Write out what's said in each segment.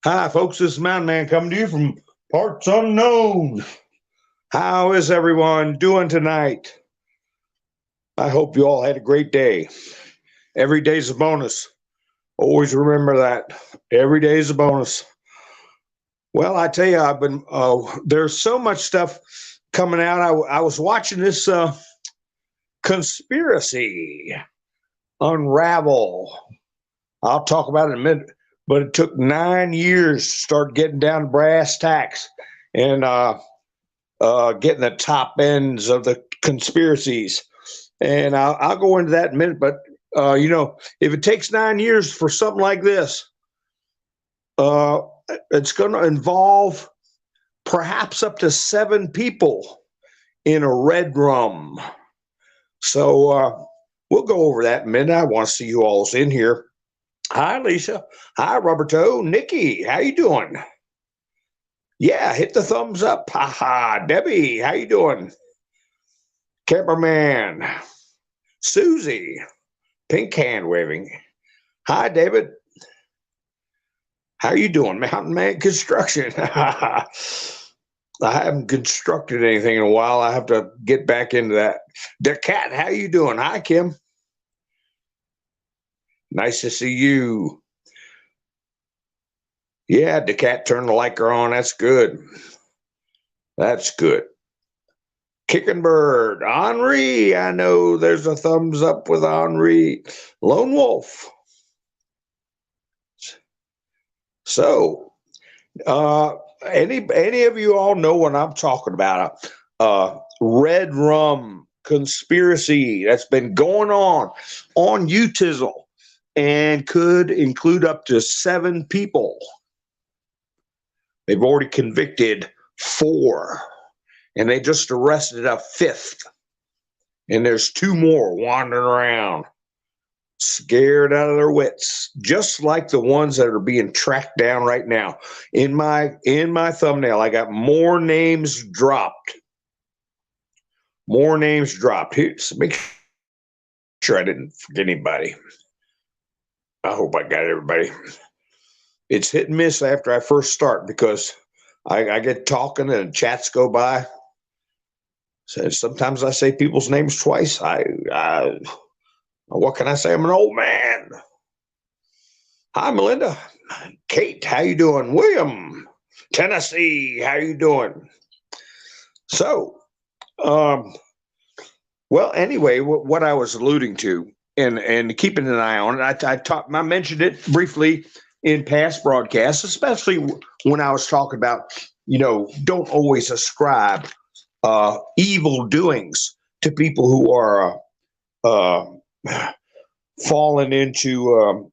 Hi, folks. This is Mountain Man coming to you from parts unknown. How is everyone doing tonight? I hope you all had a great day. Every day's a bonus. Always remember that. Every day is a bonus. Well, I tell you, there's so much stuff coming out. I was watching this conspiracy unravel. I'll talk about it in a minute, but it took 9 years to start getting down to brass tacks and getting the top ends of the conspiracies. And I'll go into that in a minute. But, if it takes 9 years for something like this, uh, it's going to involve perhaps up to 7 people in a red room. So we'll go over that in a minute. I want to see you all's in here. Hi, Lisa. Hi, Roberto. Nikki, how you doing? Yeah, hit the thumbs up. Ha ha. Debbie, how you doing? Cameraman. Susie, pink hand waving. Hi, David. How you doing, Mountain Man Construction? I haven't constructed anything in a while. I have to get back into that. The cat, how you doing? Hi, Kim. Nice to see you. Yeah, the cat turned the liker on. That's good. That's good. Kicking Bird, Henri. I know there's a thumbs up with Henri. Lone Wolf. So, any of you all know what I'm talking about? Red rum conspiracy that's been going on Utizzle and could include up to 7 people. They've already convicted 4, and they just arrested a 5th. And there's 2 more wandering around, scared out of their wits, just like the ones that are being tracked down right now. In my thumbnail, I got more names dropped. More names dropped. Here's, make sure I didn't forget anybody. I hope I got everybody. It's hit and miss after I first start because I get talking and chats go by. So sometimes I say people's names twice. What can I say? I'm an old man. Hi, Melinda. Kate, how you doing? William, Tennessee, how you doing? So, well, anyway, what I was alluding to and keeping an eye on it, I mentioned it briefly in past broadcasts, especially when I was talking about, don't always ascribe evil doings to people who are fallen into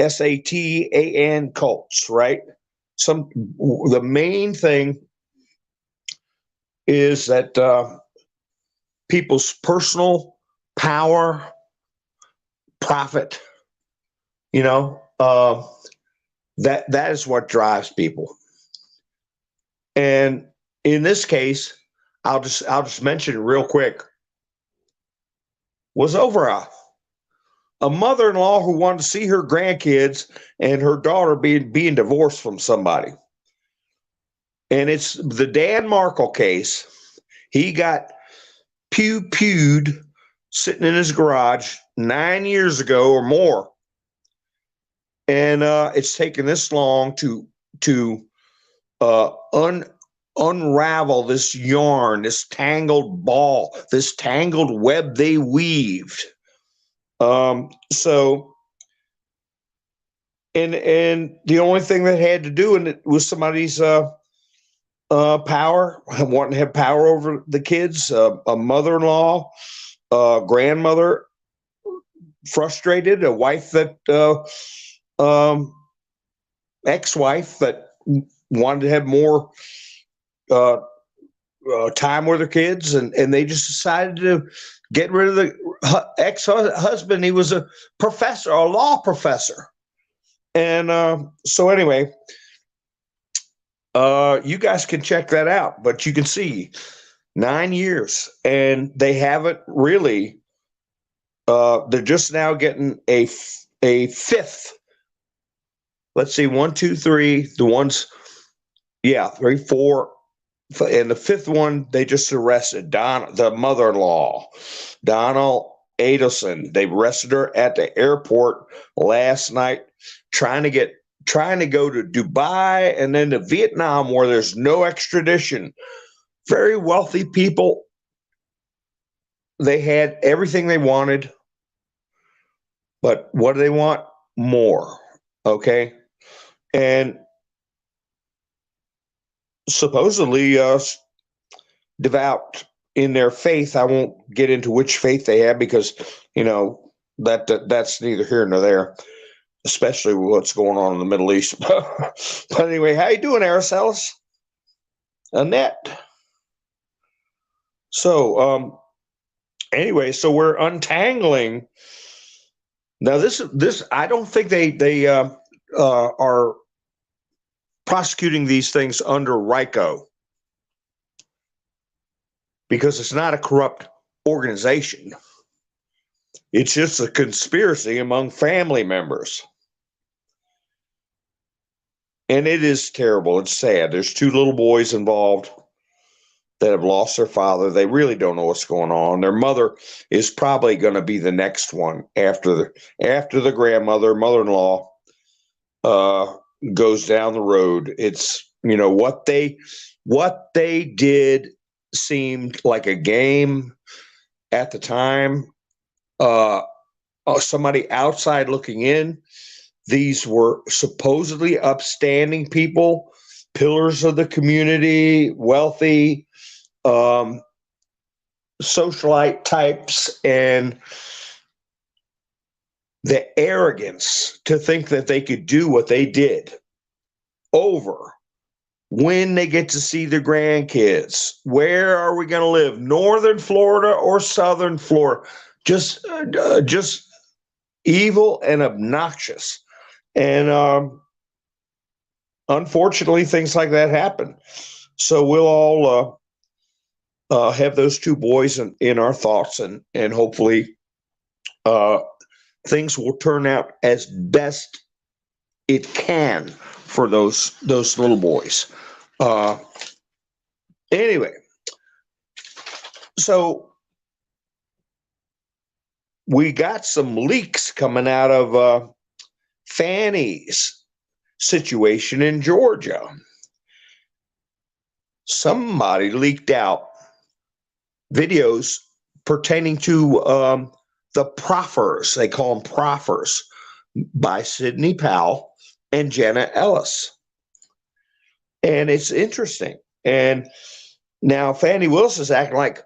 Satan cults, right? The main thing is that people's personal power, profit, that is what drives people. And in this case, I'll just mention it real quick. Was over a mother-in-law who wanted to see her grandkids and her daughter being divorced from somebody. And it's the Dan Markle case. He got pewed sitting in his garage 9 years ago or more. And it's taken this long to unravel this yarn, this tangled ball, this tangled web they weaved. So, and the only thing that had to do in it was somebody's power, wanting to have power over the kids, a mother-in-law, grandmother, frustrated, a wife that ex-wife that wanted to have more time with their kids, and they just decided to get rid of the ex-husband. He was a professor, a law professor. And so anyway, you guys can check that out, but you can see 9 years, and they haven't really, they're just now getting a 5th. let's see, 1, 2, 3. The ones, yeah, 3, 4, and the fifth one they just arrested the mother-in-law, Donald Adelson. They arrested her at the airport last night, trying to go to Dubai and then to Vietnam, where there's no extradition. Very wealthy people. They had everything they wanted, but what do they want? More. Okay. And supposedly devout in their faith. I won't get into which faith they have because, that's neither here nor there, especially with what's going on in the Middle East. But anyway, how you doing, Araceli? Annette. So anyway, so we're untangling. Now this I don't think they are prosecuting these things under RICO because it's not a corrupt organization. It's just a conspiracy among family members. And it is terrible. It's sad. There's 2 little boys involved that have lost their father. They really don't know what's going on. Their mother is probably going to be the next one after the grandmother, mother-in-law goes down the road. It's, what they did seemed like a game at the time. Somebody outside looking in. These were supposedly upstanding people, pillars of the community, wealthy, socialite types, and the arrogance to think that they could do what they did over when they get to see their grandkids. Where are we going to live? Northern Florida or Southern Florida? Just evil and obnoxious. And unfortunately, things like that happen. So we'll all have those 2 boys in our thoughts, and hopefully things will turn out as best it can for those little boys. Anyway, so we got some leaks coming out of Fannie's situation in Georgia. Somebody leaked out videos pertaining to the proffers. They call them proffers by Sidney Powell and Jenna Ellis. And it's interesting. And now Fannie Willis is acting like,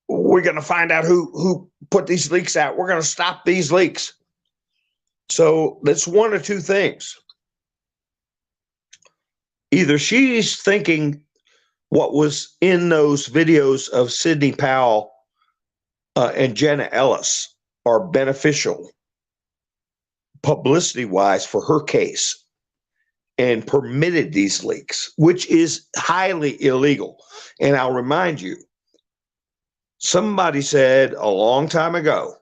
we're going to find out who put these leaks out. We're going to stop these leaks. So that's one of 2 things. Either she's thinking what was in those videos of Sidney Powell and Jenna Ellis are beneficial publicity-wise for her case and permitted these leaks, which is highly illegal. And I'll remind you, somebody said a long time ago,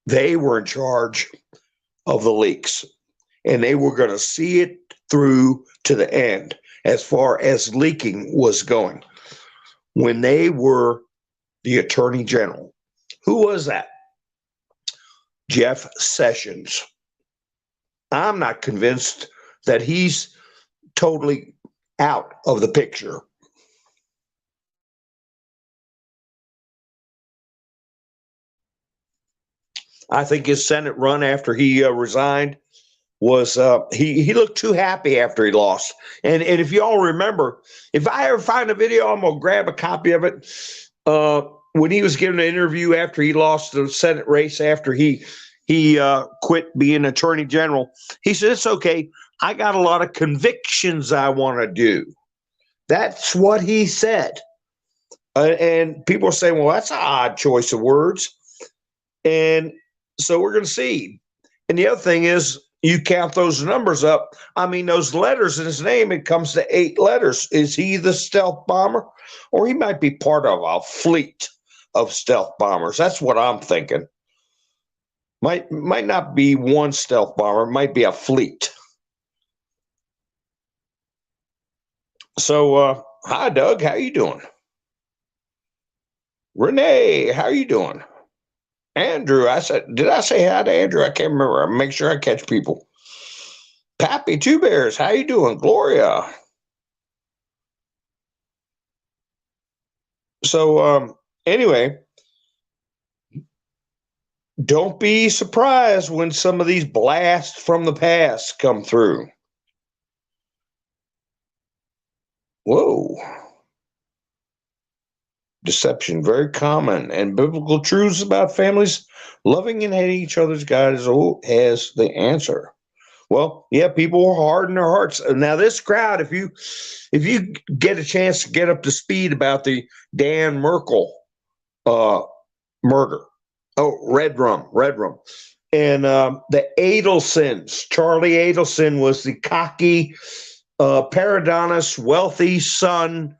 they were in charge of the leaks, and they were going to see it through to the end as far as leaking was going when they were the Attorney General. Who was that? Jeff Sessions. I'm not convinced that he's totally out of the picture. I think his Senate run after he resigned was he looked too happy after he lost. And if you all remember, if I ever find a video, I'm gonna grab a copy of it. When he was giving an interview after he lost the Senate race, after he quit being Attorney General, he said, "It's okay. I got a lot of convictions I want to do." That's what he said. And people are saying, "Well, that's an odd choice of words." And so we're going to see. And the other thing is, you count those numbers up. I mean, those letters in his name, it comes to 8 letters. Is he the stealth bomber? Or he might be part of a fleet of stealth bombers. That's what I'm thinking. Might not be one stealth bomber, it might be a fleet. So, hi, Doug. How you doing? Renee, how you doing? Andrew, did I say hi to Andrew? I can't remember. I make sure I catch people. Pappy Two Bears, how you doing? Gloria. So, anyway, don't be surprised when some of these blasts from the past come through. Whoa. Deception, very common, and biblical truths about families loving and hating each other's God has the answer. Well, yeah, people are hard in their hearts. Now, this crowd, if you get a chance to get up to speed about the Dan Merkel murder, Red Rum, and the Adelsons. Charlie Adelson was the cocky, Paradonus, wealthy son,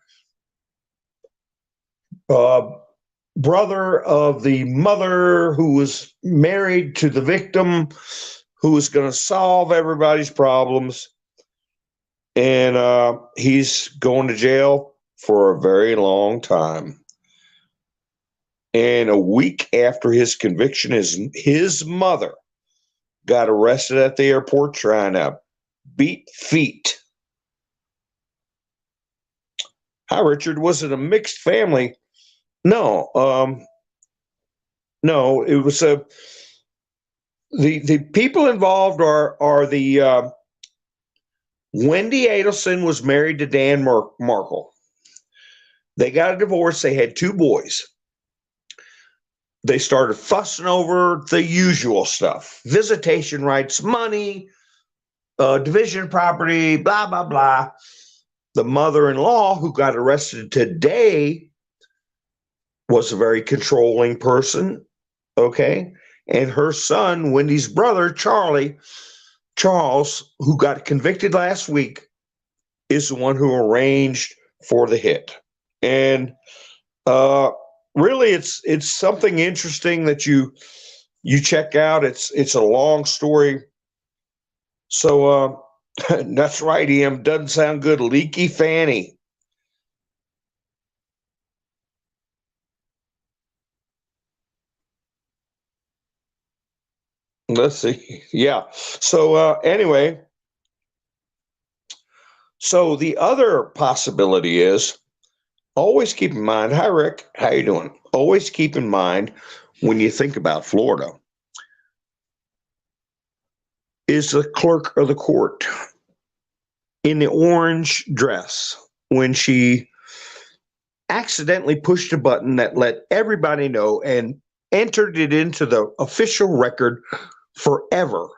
brother of the mother who was married to the victim, who was going to solve everybody's problems. And he's going to jail for a very long time. And a week after his conviction, his mother got arrested at the airport trying to beat feet. Hi, Richard. Was it a mixed family? No. No, it was the people involved are the Wendy Adelson was married to Dan Markle. They got a divorce. They had 2 boys. They started fussing over the usual stuff: visitation rights, money, division of property, blah, blah, blah. The mother-in-law, who got arrested today, was a very controlling person, okay? And her son, Wendy's brother, Charles, who got convicted last week, is the one who arranged for the hit. And really, it's something interesting that you check out. It's a long story. So that's right, Em. Doesn't sound good. Leaky Fannie. Let's see. Yeah. So anyway, so the other possibility is, always keep in mind. Hi, Rick. How you doing? Always keep in mind when you think about Florida, is the clerk of the court in the orange dress when she accidentally pushed a button that let everybody know and entered it into the official record forever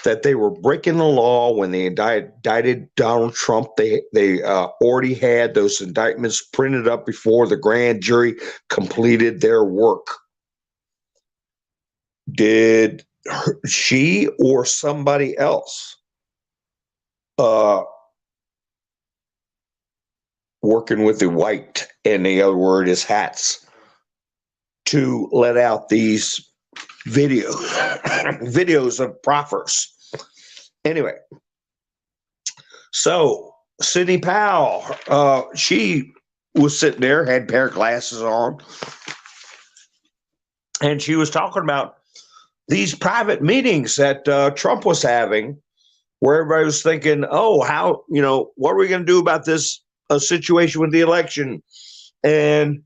that they were breaking the law when they indicted Donald Trump. They already had those indictments printed up before the grand jury completed their work. Did she or somebody else working with the white, and the other word is hats, to let out these videos of proffers? Anyway, so Sidney Powell, she was sitting there, had a pair of glasses on, and she was talking about these private meetings that Trump was having, where everybody was thinking, oh, how, what are we going to do about this situation with the election? And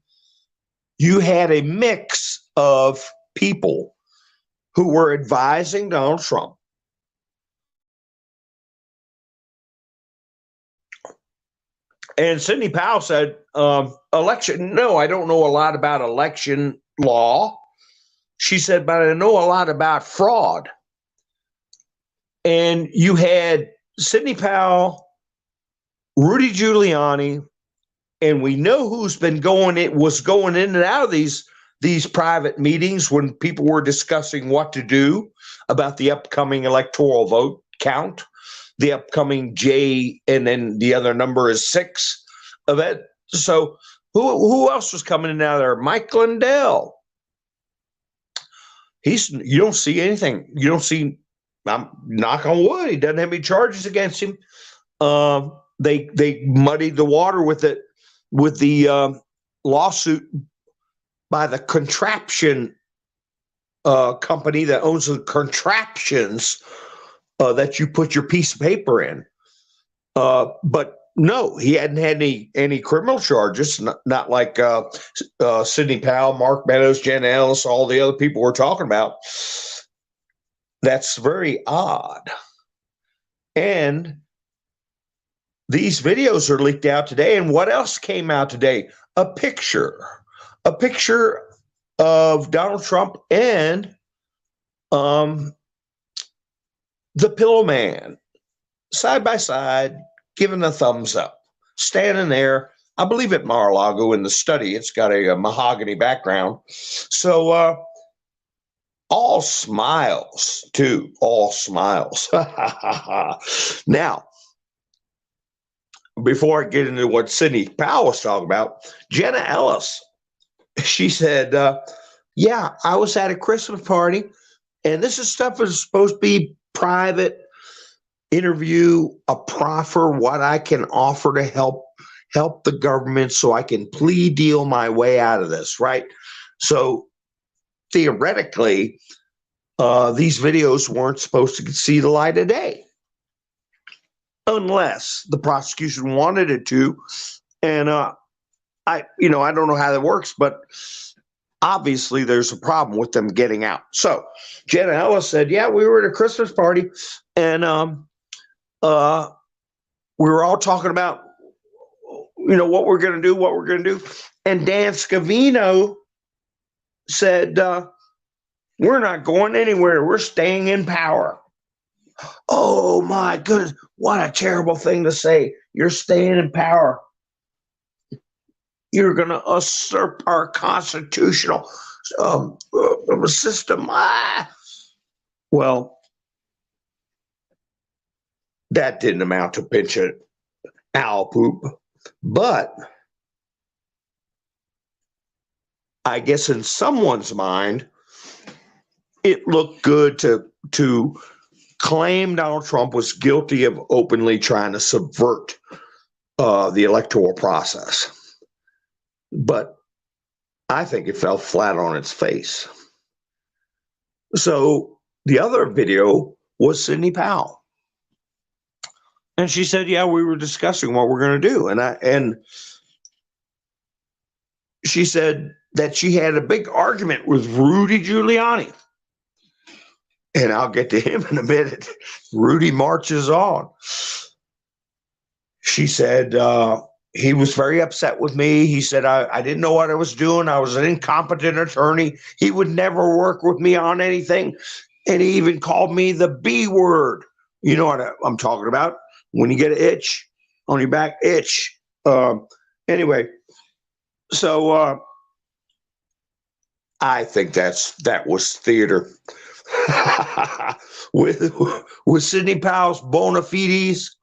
you had a mix of people who were advising Donald Trump, and Sidney Powell said, election, no, I don't know a lot about election law. She said, but I know a lot about fraud. And you had Sidney Powell, Rudy Giuliani, and we know who's been going in and out of these private meetings when people were discussing what to do about the upcoming electoral vote count, the upcoming J, and then the other number is 6 of it. So Who else was coming in out of there? Mike Lindell. You don't see anything. You don't see. I'm knock on wood. He doesn't have any charges against him. They muddied the water with the lawsuit by the contraption company that owns the contraptions that you put your piece of paper in. But no, he hadn't had any criminal charges. Not like Sidney Powell, Mark Meadows, Jen Ellis, all the other people we're talking about. That's very odd. And these videos are leaked out today. And what else came out today? A picture of Donald Trump and the Pillow Man side by side, giving a thumbs up, standing there. I believe at Mar-a-Lago in the study. It's got a mahogany background. So all smiles, too. All smiles. Now, before I get into what Sidney Powell was talking about, Jenna Ellis, she said, yeah, I was at a Christmas party, and this is stuff that's supposed to be private interview, a proffer, what I can offer to help the government so I can plea deal my way out of this, right? So theoretically, these videos weren't supposed to see the light of day unless the prosecution wanted it to. And I don't know how that works, but obviously there's a problem with them getting out. So Jenna Ellis said, yeah, we were at a Christmas party, and we were all talking about, what we're going to do. And Dan Scavino said, we're not going anywhere. We're staying in power. Oh, my goodness. What a terrible thing to say. You're staying in power. You're going to usurp our constitutional system. Well, that didn't amount to pinch an owl poop. But I guess in someone's mind, it looked good to claim Donald Trump was guilty of openly trying to subvert the electoral process. But I think it fell flat on its face. So the other video was Sidney Powell. And she said, yeah, we were discussing what we're going to do. And she said that she had a big argument with Rudy Giuliani. And I'll get to him in a minute. Rudy marches on. She said he was very upset with me. He said, I didn't know what I was doing. I was an incompetent attorney. He would never work with me on anything. And he even called me the B word. You know what I'm talking about? When you get an itch on your back, itch. Anyway, so I think that was theater. with Sidney Powell's bona fides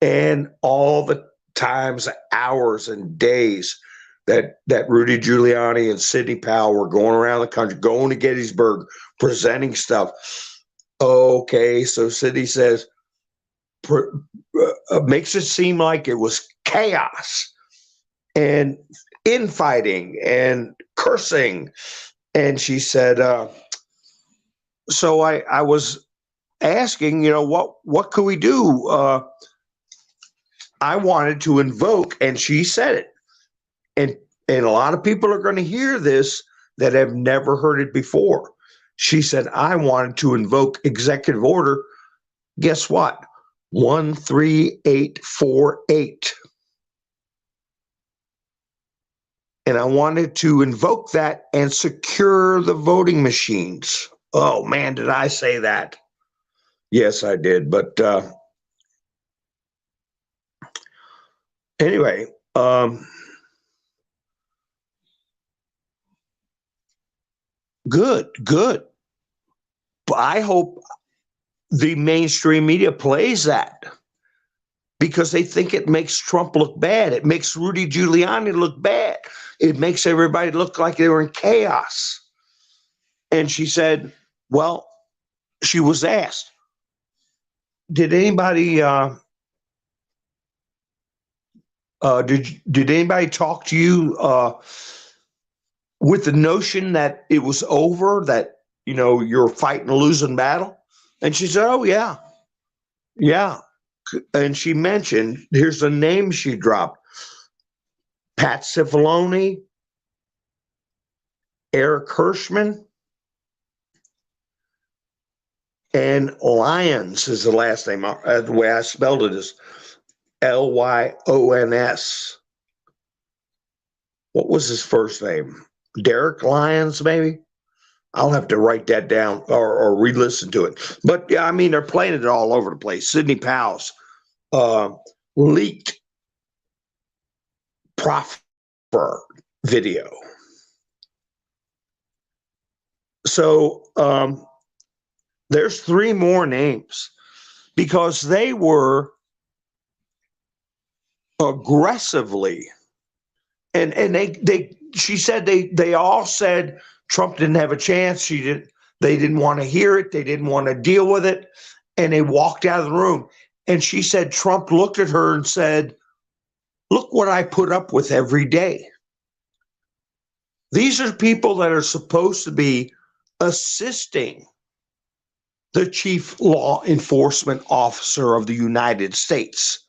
and all the times, hours, and days that Rudy Giuliani and Sidney Powell were going around the country, going to Gettysburg, presenting stuff. Okay, so Sidney says, makes it seem like it was chaos and infighting and cursing. And she said, so I was asking, what could we do? I wanted to invoke, and she said it. And a lot of people are going to hear this that have never heard it before. She said, I wanted to invoke executive order. Guess what? 13848. And I wanted to invoke that and secure the voting machines. Oh, man, did I say that? Yes, I did. But anyway, good. But I hope the mainstream media plays that. because they think it makes Trump look bad. It makes Rudy Giuliani look bad. It makes everybody look like they were in chaos. And she said, well, she was asked, did anybody did anybody talk to you with the notion that it was over, that you're fighting a losing battle? And she said, oh yeah, yeah. And she mentioned, here's the name she dropped: Pat Cipollone, Eric Hirschman, and Lyons is the last name. The way I spelled it is Lyons. What was his first name? Derek Lyons, maybe? I'll have to write that down or re-listen to it. But yeah, I mean, they're playing it all over the place. Sidney Powell's leaked proffer video. So there's 3 more names, because they were aggressively, and she said they all said Trump didn't have a chance. They didn't want to hear it. They didn't want to deal with it. And they walked out of the room. And she said Trump looked at her and said, look what I put up with every day. These are people that are supposed to be assisting the chief law enforcement officer of the United States,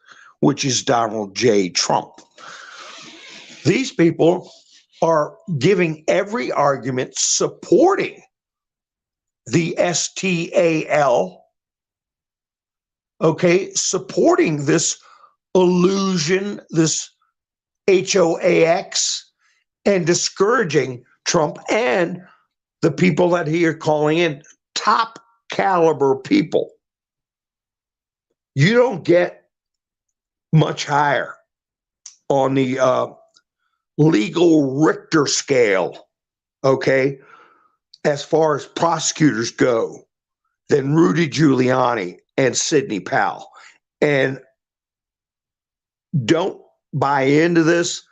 which is Donald J. Trump. These people are giving every argument supporting the STAL, okay, supporting this illusion, this HOAX, and discouraging Trump and the people that he are calling in top caliber people. You don't get much higher on the legal Richter scale, okay, as far as prosecutors go, than Rudy Giuliani and Sidney Powell. And don't buy into this.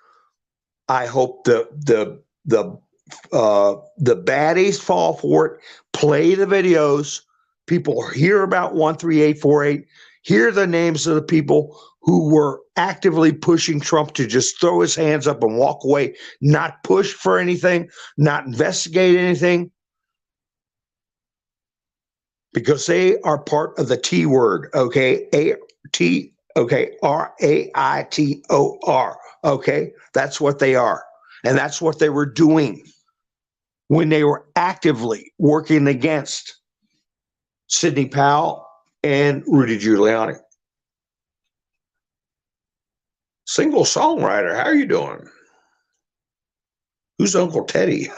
I hope the baddies fall for it. Play the videos. People hear about 13848. Hear the names of the people who were actively pushing Trump to just throw his hands up and walk away, not push for anything, not investigate anything, because they are part of the T word, okay? A-T, okay, R-A-I-T-O-R, okay? That's what they are. And that's what they were doing when they were actively working against Sidney Powell and Rudy Giuliani. Single songwriter, how are you doing? Who's Uncle Teddy?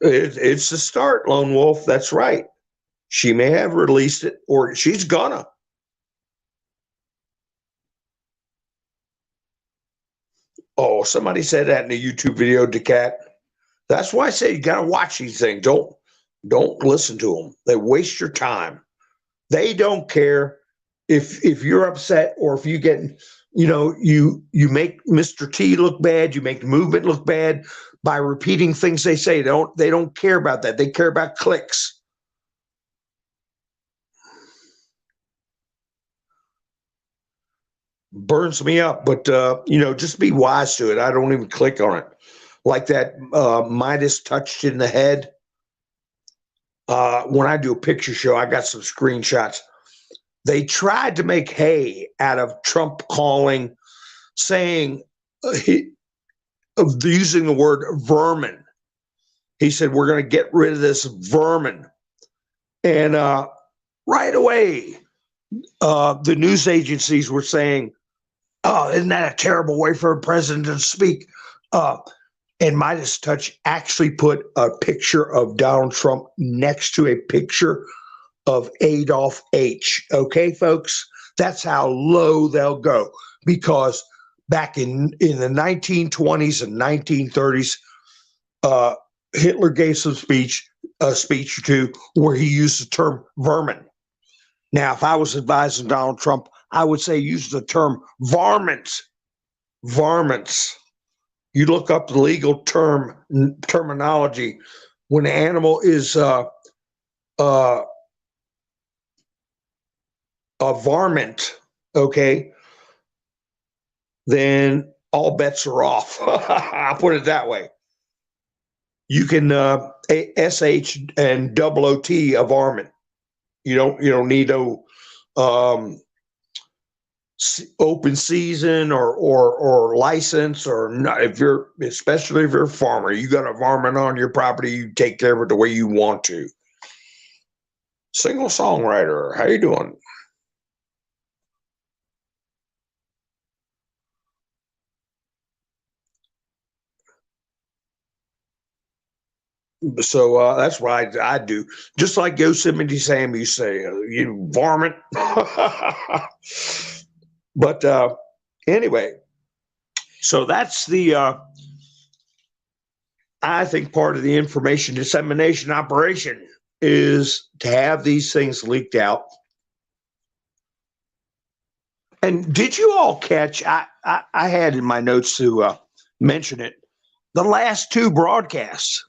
It's the start, Lone Wolf. That's right. She may have released it, or she's gonna. Oh, somebody said that in a YouTube video, DeCat. That's why I say you gotta watch these things. Don't listen to them. They waste your time. They don't care if you're upset, or if you get, you make Mr. T look bad, you make the movement look bad by repeating things they say. They don't care about that. They care about clicks. Burns me up, but just be wise to it. I don't even click on it. Like that Midas touched in the head. When I do a picture show, I got some screenshots. They tried to make hay out of Trump saying using the word vermin. He said, we're going to get rid of this vermin. And right away, the news agencies were saying, oh, isn't that a terrible way for a president to speak? And Midas Touch actually put a picture of Donald Trump next to a picture of Adolf H. Okay, folks? That's how low they'll go. Because back in the 1920s and 1930s, Hitler gave some a speech or two where he used the term vermin. Now, if I was advising Donald Trump, I would say use the term varmints. Varmints. You look up the legal terminology when an animal is a varmint, okay, then all bets are off. I'll put it that way. You can SH and double OT a varmint. You don't need no open season or license or not. Especially if you're a farmer, you got a varmint on your property, you take care of it the way you want to. Single songwriter, how you doing? So that's what I do. Just like Yosemite Sam used to say, you varmint. But anyway, so that's the, I think part of the information dissemination operation is to have these things leaked out. And did you all catch, I had in my notes to mention it, the last two broadcasts.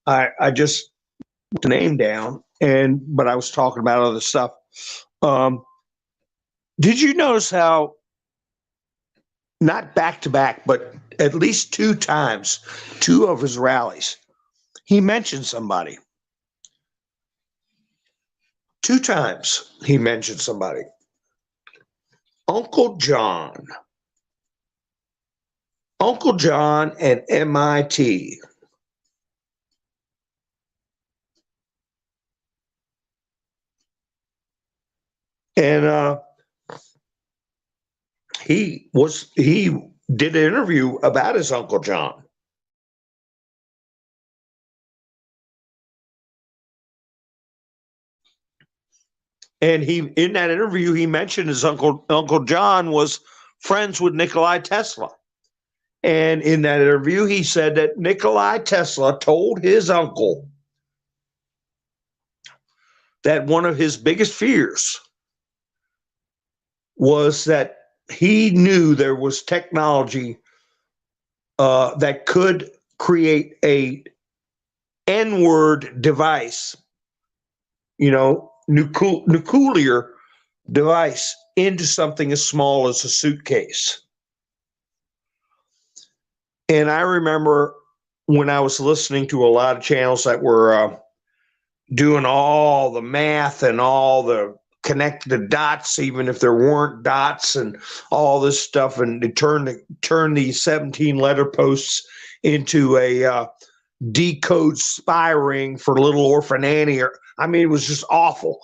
I just put the name down, but I was talking about other stuff. Did you notice how, not back to back, but at least two times, two of his rallies, he mentioned somebody. Two times he mentioned somebody. Uncle John. Uncle John and MIT. And he did an interview about his Uncle John. And in that interview, he mentioned his Uncle John was friends with Nikola Tesla. And in that interview, he said that Nikola Tesla told his uncle that one of his biggest fears was that he knew there was technology that could create a N-word device, nuclear device into something as small as a suitcase. And I remember when I was listening to a lot of channels that were doing all the math and all the connect the dots, even if there weren't dots, and all this stuff, and to turn these 17 letter posts into a decode spy ring for little orphan Annie. It was just awful.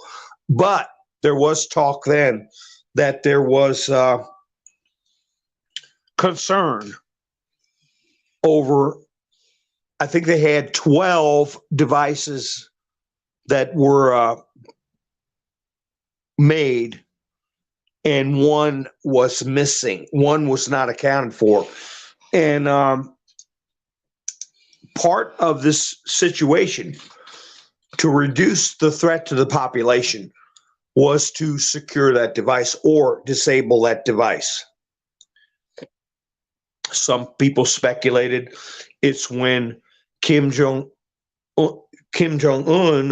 But there was talk then that there was concern over, I think they had 12 devices that were made, and one was missing. One was not accounted for. And part of this situation to reduce the threat to the population was to secure that device or disable that device. Some people speculated it's when Kim Jong-un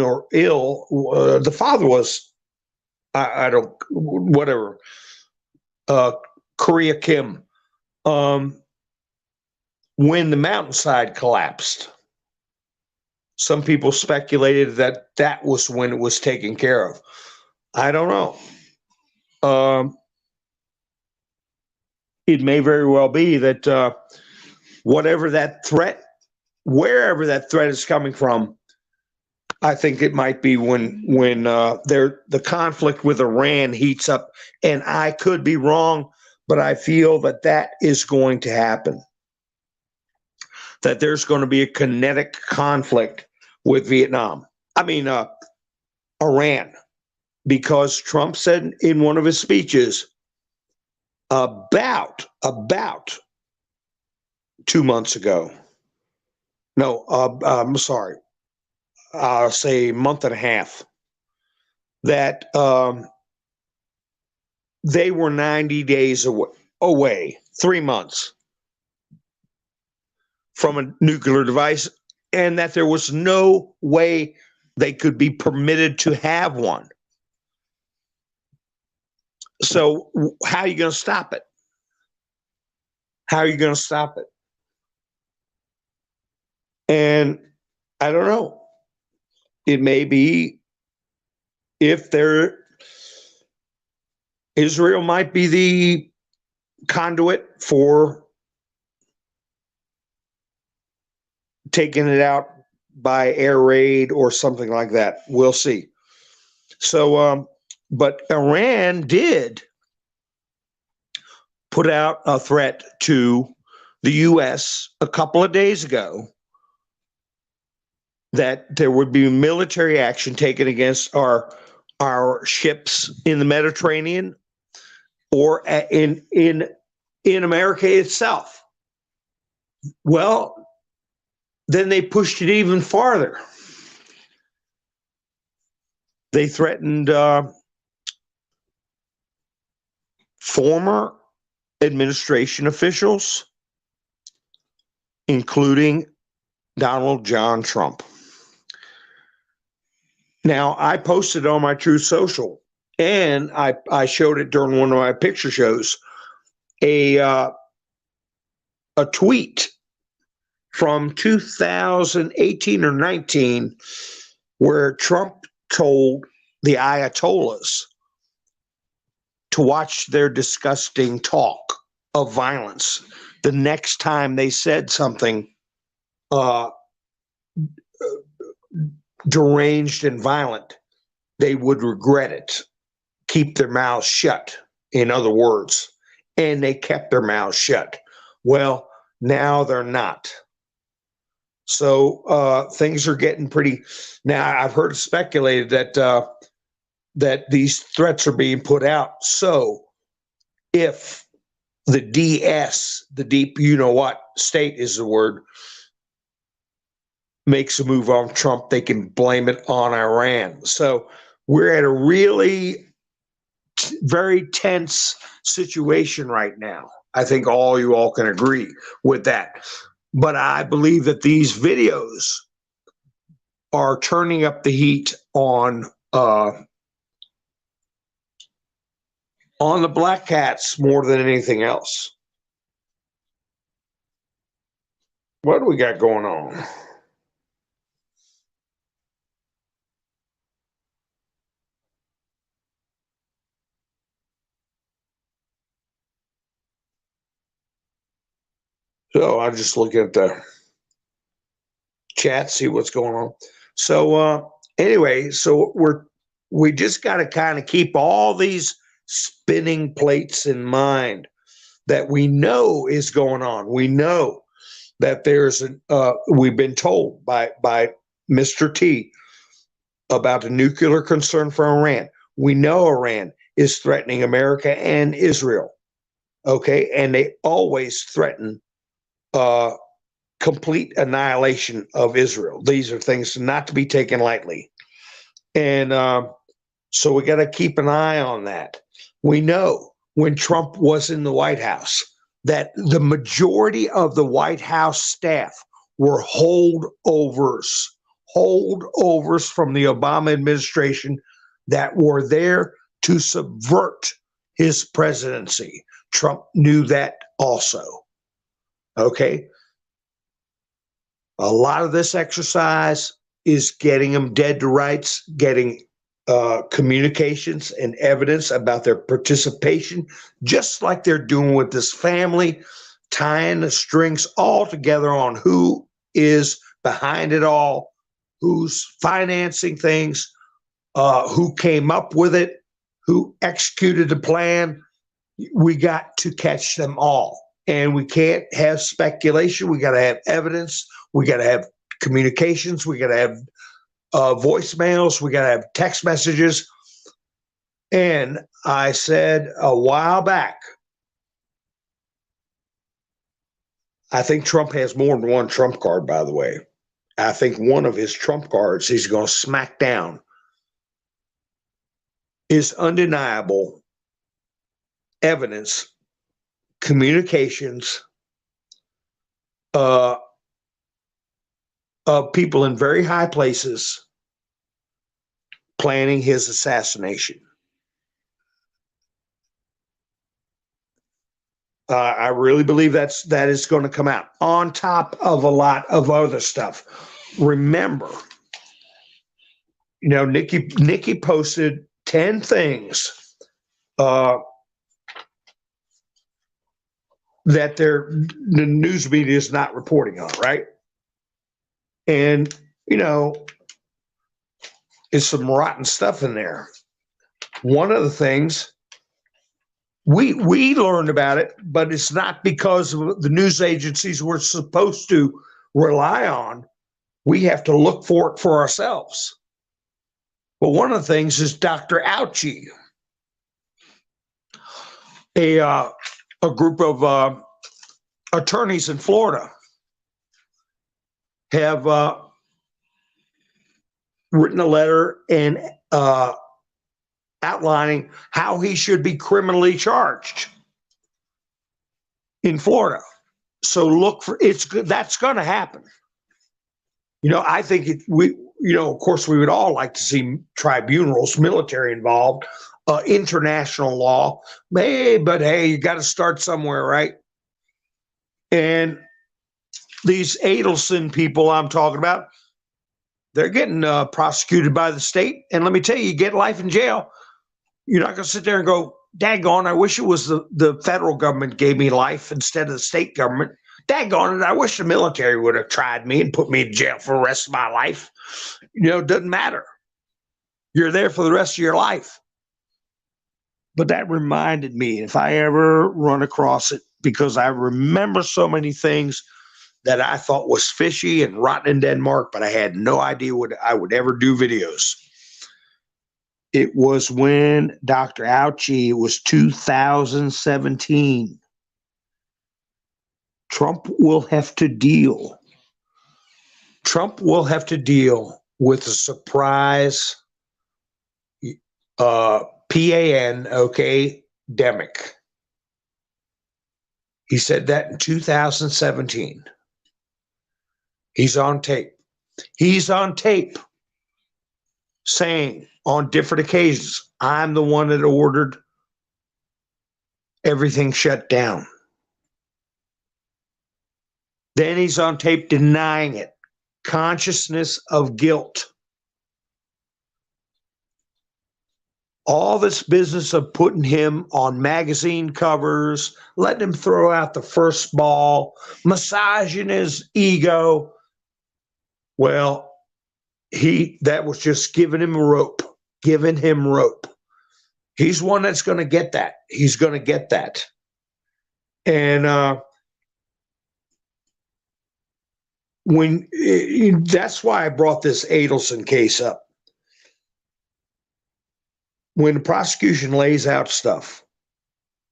or the father was, Korea Kim, when the mountainside collapsed. Some people speculated that was when it was taken care of. I don't know. It may very well be that wherever that threat is coming from, I think it might be when the conflict with Iran heats up. And I could be wrong, but I feel that is going to happen. That there's going to be a kinetic conflict with Iran, because Trump said in one of his speeches about 2 months ago No, I'm sorry. I'll say a month and a half. That they were 90 days away, 3 months from a nuclear device, and that there was no way they could be permitted to have one. So, how are you going to stop it? How are you going to stop it? And I don't know. It may be if there, Israel might be the conduit for taking it out by air raid or something like that. We'll see. So, but Iran did put out a threat to the U.S. a couple of days ago that there would be military action taken against our ships in the Mediterranean or in America itself. Well, then they pushed it even farther. They threatened former administration officials, including Donald John Trump. Now, I posted on my Truth Social, and I showed it during one of my picture shows, a tweet from 2018 or 19 where Trump told the Ayatollahs to watch their disgusting talk of violence. The next time they said something deranged and violent, they would regret it. Keep their mouths shut, in other words. And they kept their mouths shut. Well, now they're not. So things are getting pretty. Now, I've heard it speculated that these threats are being put out. So if the DS, the deep you know what state is the word, makes a move on Trump, they can blame it on Iran. So we're at a really very tense situation right now. I think you all can agree with that. But I believe that these videos are turning up the heat on the black cats more than anything else. What do we got going on? So I'm just looking at the chat, see what's going on. So anyway, so we just got to kind of keep all these spinning plates in mind that we know is going on. We know that there's we've been told by Mr. T about the nuclear concern for Iran. We know Iran is threatening America and Israel. Okay, and they always threaten complete annihilation of Israel. These are things not to be taken lightly. And so we got to keep an eye on that. We know when Trump was in the White House that the majority of the White House staff were holdovers from the Obama administration that were there to subvert his presidency. Trump knew that also. Okay. A lot of this exercise is getting them dead to rights, getting communications and evidence about their participation, just like they're doing with this family, tying the strings all together on who is behind it all, who's financing things, who came up with it, who executed the plan. We got to catch them all. And we can't have speculation. We got to have evidence. We got to have communications. We got to have voicemails. We got to have text messages. And I said a while back, I think Trump has more than one trump card, by the way. I think one of his trump cards he's going to smack down is undeniable evidence, communications uh, of people in very high places planning his assassination. I really believe that is going to come out on top of a lot of other stuff. Remember, Nikki posted 10 things that the news media is not reporting on, right? And it's some rotten stuff in there. One of the things we learned about it, but it's not because of the news agencies we're supposed to rely on. We have to look for it for ourselves. But one of the things is Dr. Fauci, a group of attorneys in Florida, have written a letter and outlining how he should be criminally charged in Florida. So look for it's good. That's going to happen. I think of course, we would all like to see tribunals, military involved, international law. But hey, you got to start somewhere, right? And these Adelson people I'm talking about, they're getting prosecuted by the state. And let me tell you, you get life in jail. You're not going to sit there and go, daggone, I wish it was the federal government gave me life instead of the state government. Daggone it, I wish the military would have tried me and put me in jail for the rest of my life. It doesn't matter. You're there for the rest of your life. But that reminded me, if I ever run across it, because I remember so many things that I thought was fishy and rotten in Denmark, but I had no idea what I would ever do videos. It was when Dr. Fauci, it was 2017. Trump will have to deal with a surprise PAN, okay, demic. He said that in 2017. He's on tape. He's on tape saying on different occasions, I'm the one that ordered everything shut down. Then he's on tape denying it. Consciousness of guilt. All this business of putting him on magazine covers, letting him throw out the first ball, massaging his ego. Well, that was just giving him rope. He's one that's going to get that. He's going to get that. And that's why I brought this Adelson case up. When the prosecution lays out stuff,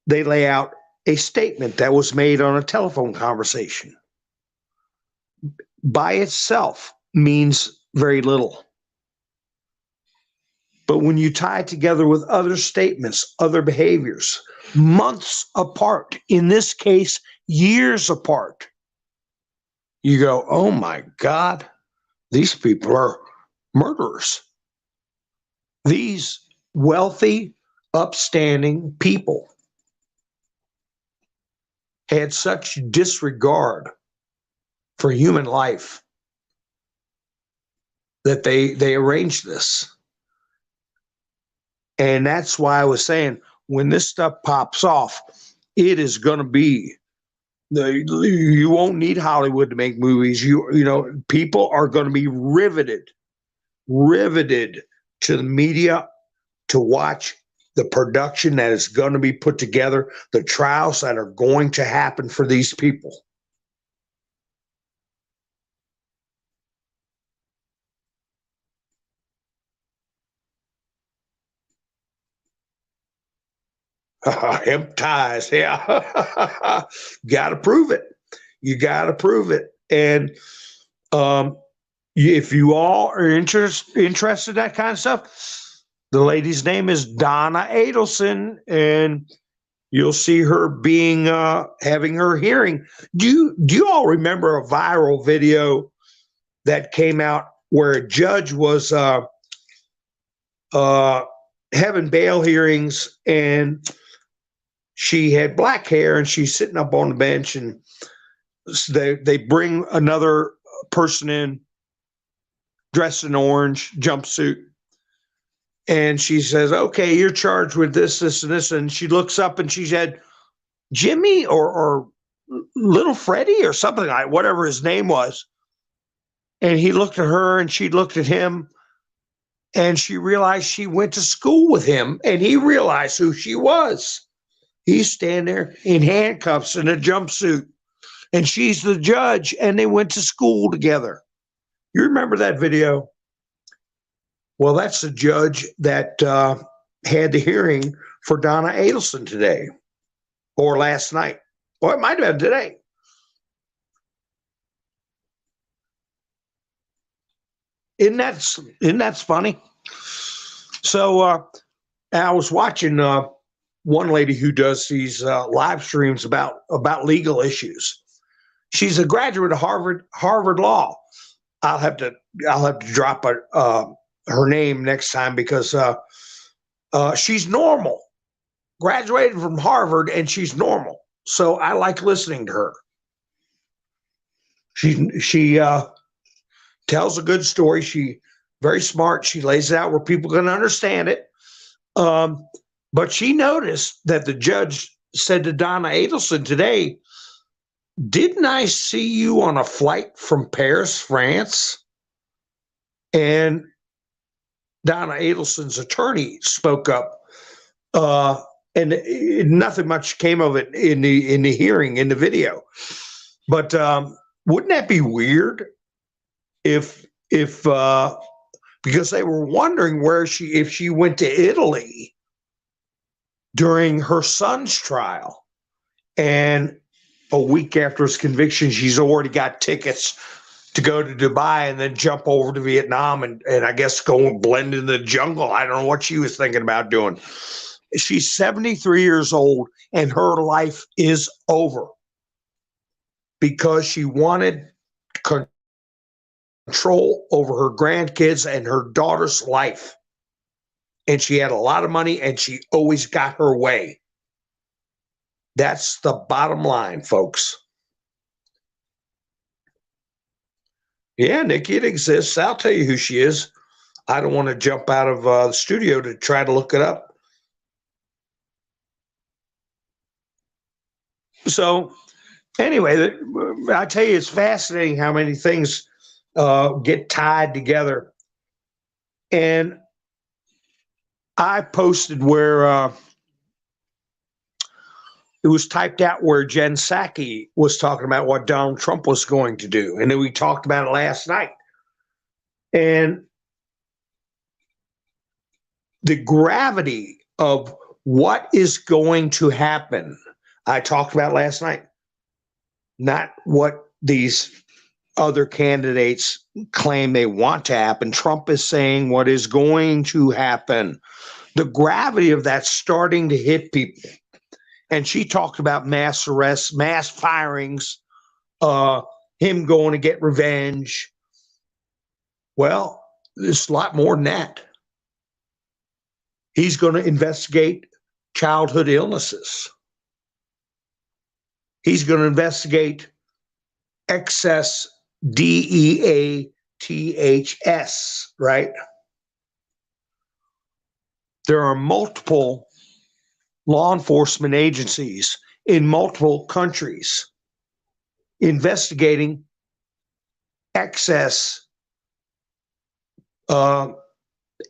they lay out a statement that was made on a telephone conversation. By itself means very little. But when you tie it together with other statements, other behaviors, months apart, in this case, years apart, you go, oh my God, these people are murderers. These wealthy, upstanding people had such disregard for human life that they arranged this. And that's why I was saying, when this stuff pops off, it is going to be, you won't need Hollywood to make movies. People are going to be riveted to the media to watch the production that is going to be put together, the trials that are going to happen for these people. Hemp ties, yeah. Got to prove it. You got to prove it. And if you all are interested in that kind of stuff, the lady's name is Donna Adelson, and you'll see her being having her hearing. Do you all remember a viral video that came out where a judge was having bail hearings, and she had black hair, and she's sitting up on the bench, and they bring another person in dressed in orange jumpsuit, and she says, "Okay, you're charged with this, this, and this." And she looks up, and she said, "Jimmy or little Freddie or something like whatever his name was." And he looked at her, and she looked at him, and she realized she went to school with him, and he realized who she was. He's standing there in handcuffs in a jumpsuit, and she's the judge, and they went to school together. You remember that video? Well, that's the judge that had the hearing for Donna Adelson today, or last night, or it might have been today. Isn't that funny? So I was watching one lady who does these live streams about legal issues. She's a graduate of Harvard Law. I'll have to drop her name next time, because she's normal, graduated from Harvard, and she's normal. So I like listening to her. She tells a good story. She very smart. She lays it out where people can understand it. But she noticed that the judge said to Donna Adelson today, "Didn't I see you on a flight from Paris, France?" And Donna Adelson's attorney spoke up, and nothing much came of it in the hearing, in the video. But wouldn't that be weird if because they were wondering if she went to Italy during her son's trial, and a week after his conviction, she's already got tickets to go to Dubai and then jump over to Vietnam and I guess go and blend in the jungle. I don't know what she was thinking about doing. She's 73 years old, and her life is over because she wanted control over her grandkids and her daughter's life. And she had a lot of money, and she always got her way. That's the bottom line, folks. Yeah, Nikki, it exists. I'll tell you who she is. I don't want to jump out of the studio to try to look it up. So anyway, I tell you, it's fascinating how many things get tied together. And I posted where it was typed out where Jen Psaki was talking about what Donald Trump was going to do. And then we talked about it last night. And the gravity of what is going to happen, I talked about last night, not what these other candidates claim they want to happen. Trump is saying what is going to happen. The gravity of that starting to hit people. And she talked about mass arrests, mass firings, him going to get revenge. Well, there's a lot more than that. He's going to investigate childhood illnesses. He's going to investigate excess DEATHS, right? There are multiple law enforcement agencies in multiple countries investigating excess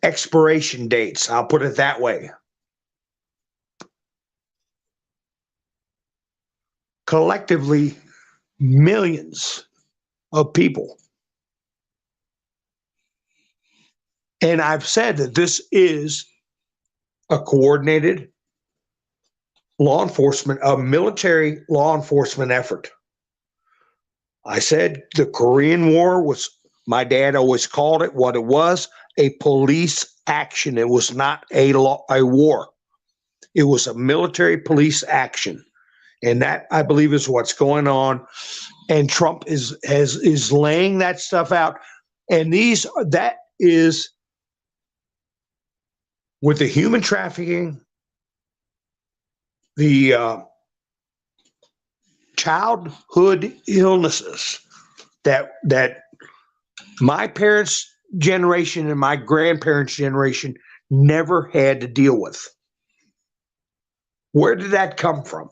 expiration dates. I'll put it that way. Collectively, millions of people. And I've said that this is a coordinated law enforcement, a military law enforcement effort. I said the Korean War was, my dad always called it what it was, a police action. It was not a war. It was a military police action. And that, I believe, is what's going on. And Trump is laying that stuff out. And that is with the human trafficking, the childhood illnesses that my parents' generation and my grandparents' generation never had to deal with. Where did that come from?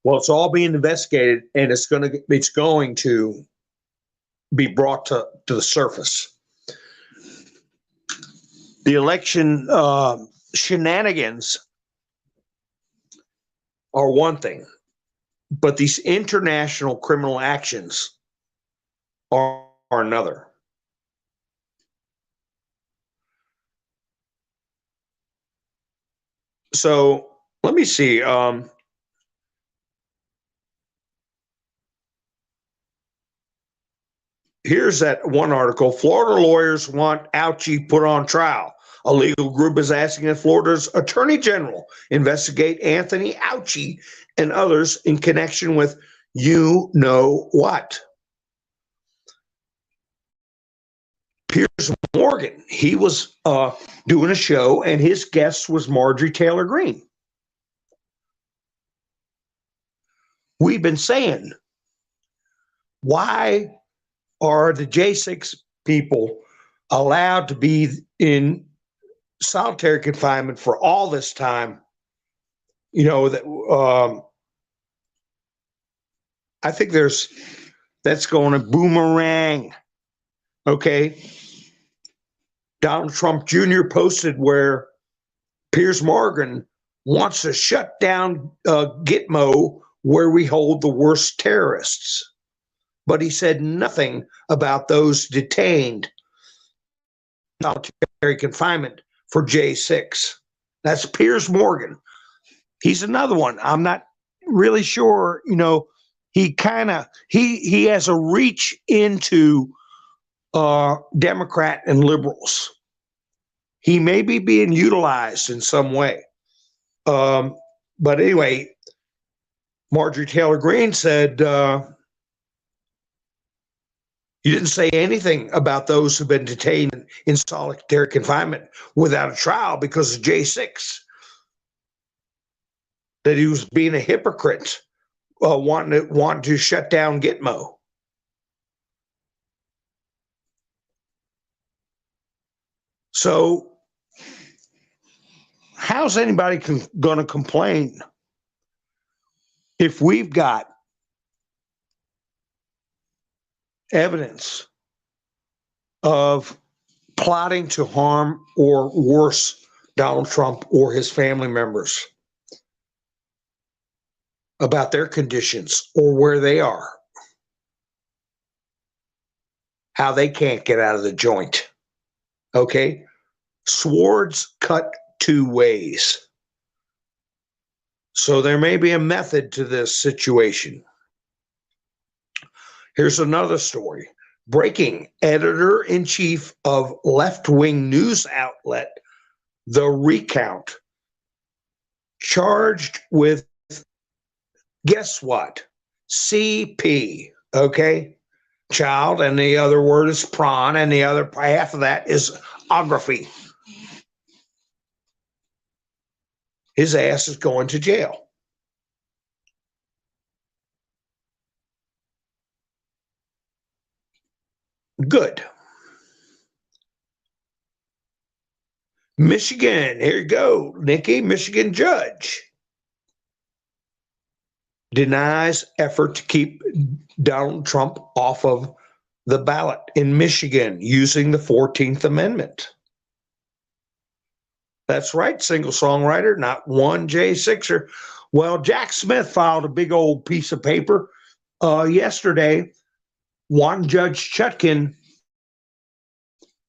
Well, it's all being investigated, and it's going to be brought to the surface. The election shenanigans are one thing, but these international criminal actions are another. So let me see. Here's that one article. Florida lawyers want Ouchie put on trial. A legal group is asking that Florida's Attorney General investigate Anthony Ouchie and others in connection with you know what. Piers Morgan, he was doing a show, and his guest was Marjorie Taylor Greene. We've been saying, why are the J6 people allowed to be in solitary confinement for all this time? You know, that I think that's going to boomerang. Okay. Donald Trump Jr. posted where Piers Morgan wants to shut down Gitmo, where we hold the worst terrorists. But he said nothing about those detained in solitary confinement for J6. That's Piers Morgan. He's another one. I'm not really sure, you know, he has a reach into Democrat and liberals. He may be being utilized in some way. But anyway, Marjorie Taylor Greene said, you didn't say anything about those who've been detained in solitary confinement without a trial because of J6. That he was being a hypocrite, wanting to shut down Gitmo. So how's anybody going to complain if we've got evidence of plotting to harm or worse Donald Trump or his family members about their conditions or where they are, how they can't get out of the joint? Okay? Swords cut two ways. So there may be a method to this situation. Here's another story. Breaking: editor-in-chief of left-wing news outlet The Recount charged with, guess what? CP, okay? Child, and the other word is prawn, and the other half of that is ography. His ass is going to jail. Good. Michigan, here you go, Nikki. Michigan judge denies effort to keep Donald Trump off of the ballot in Michigan using the 14th Amendment. That's right, single songwriter, not one J6er. Well, Jack Smith filed a big old piece of paper yesterday, wanting Judge Chutkan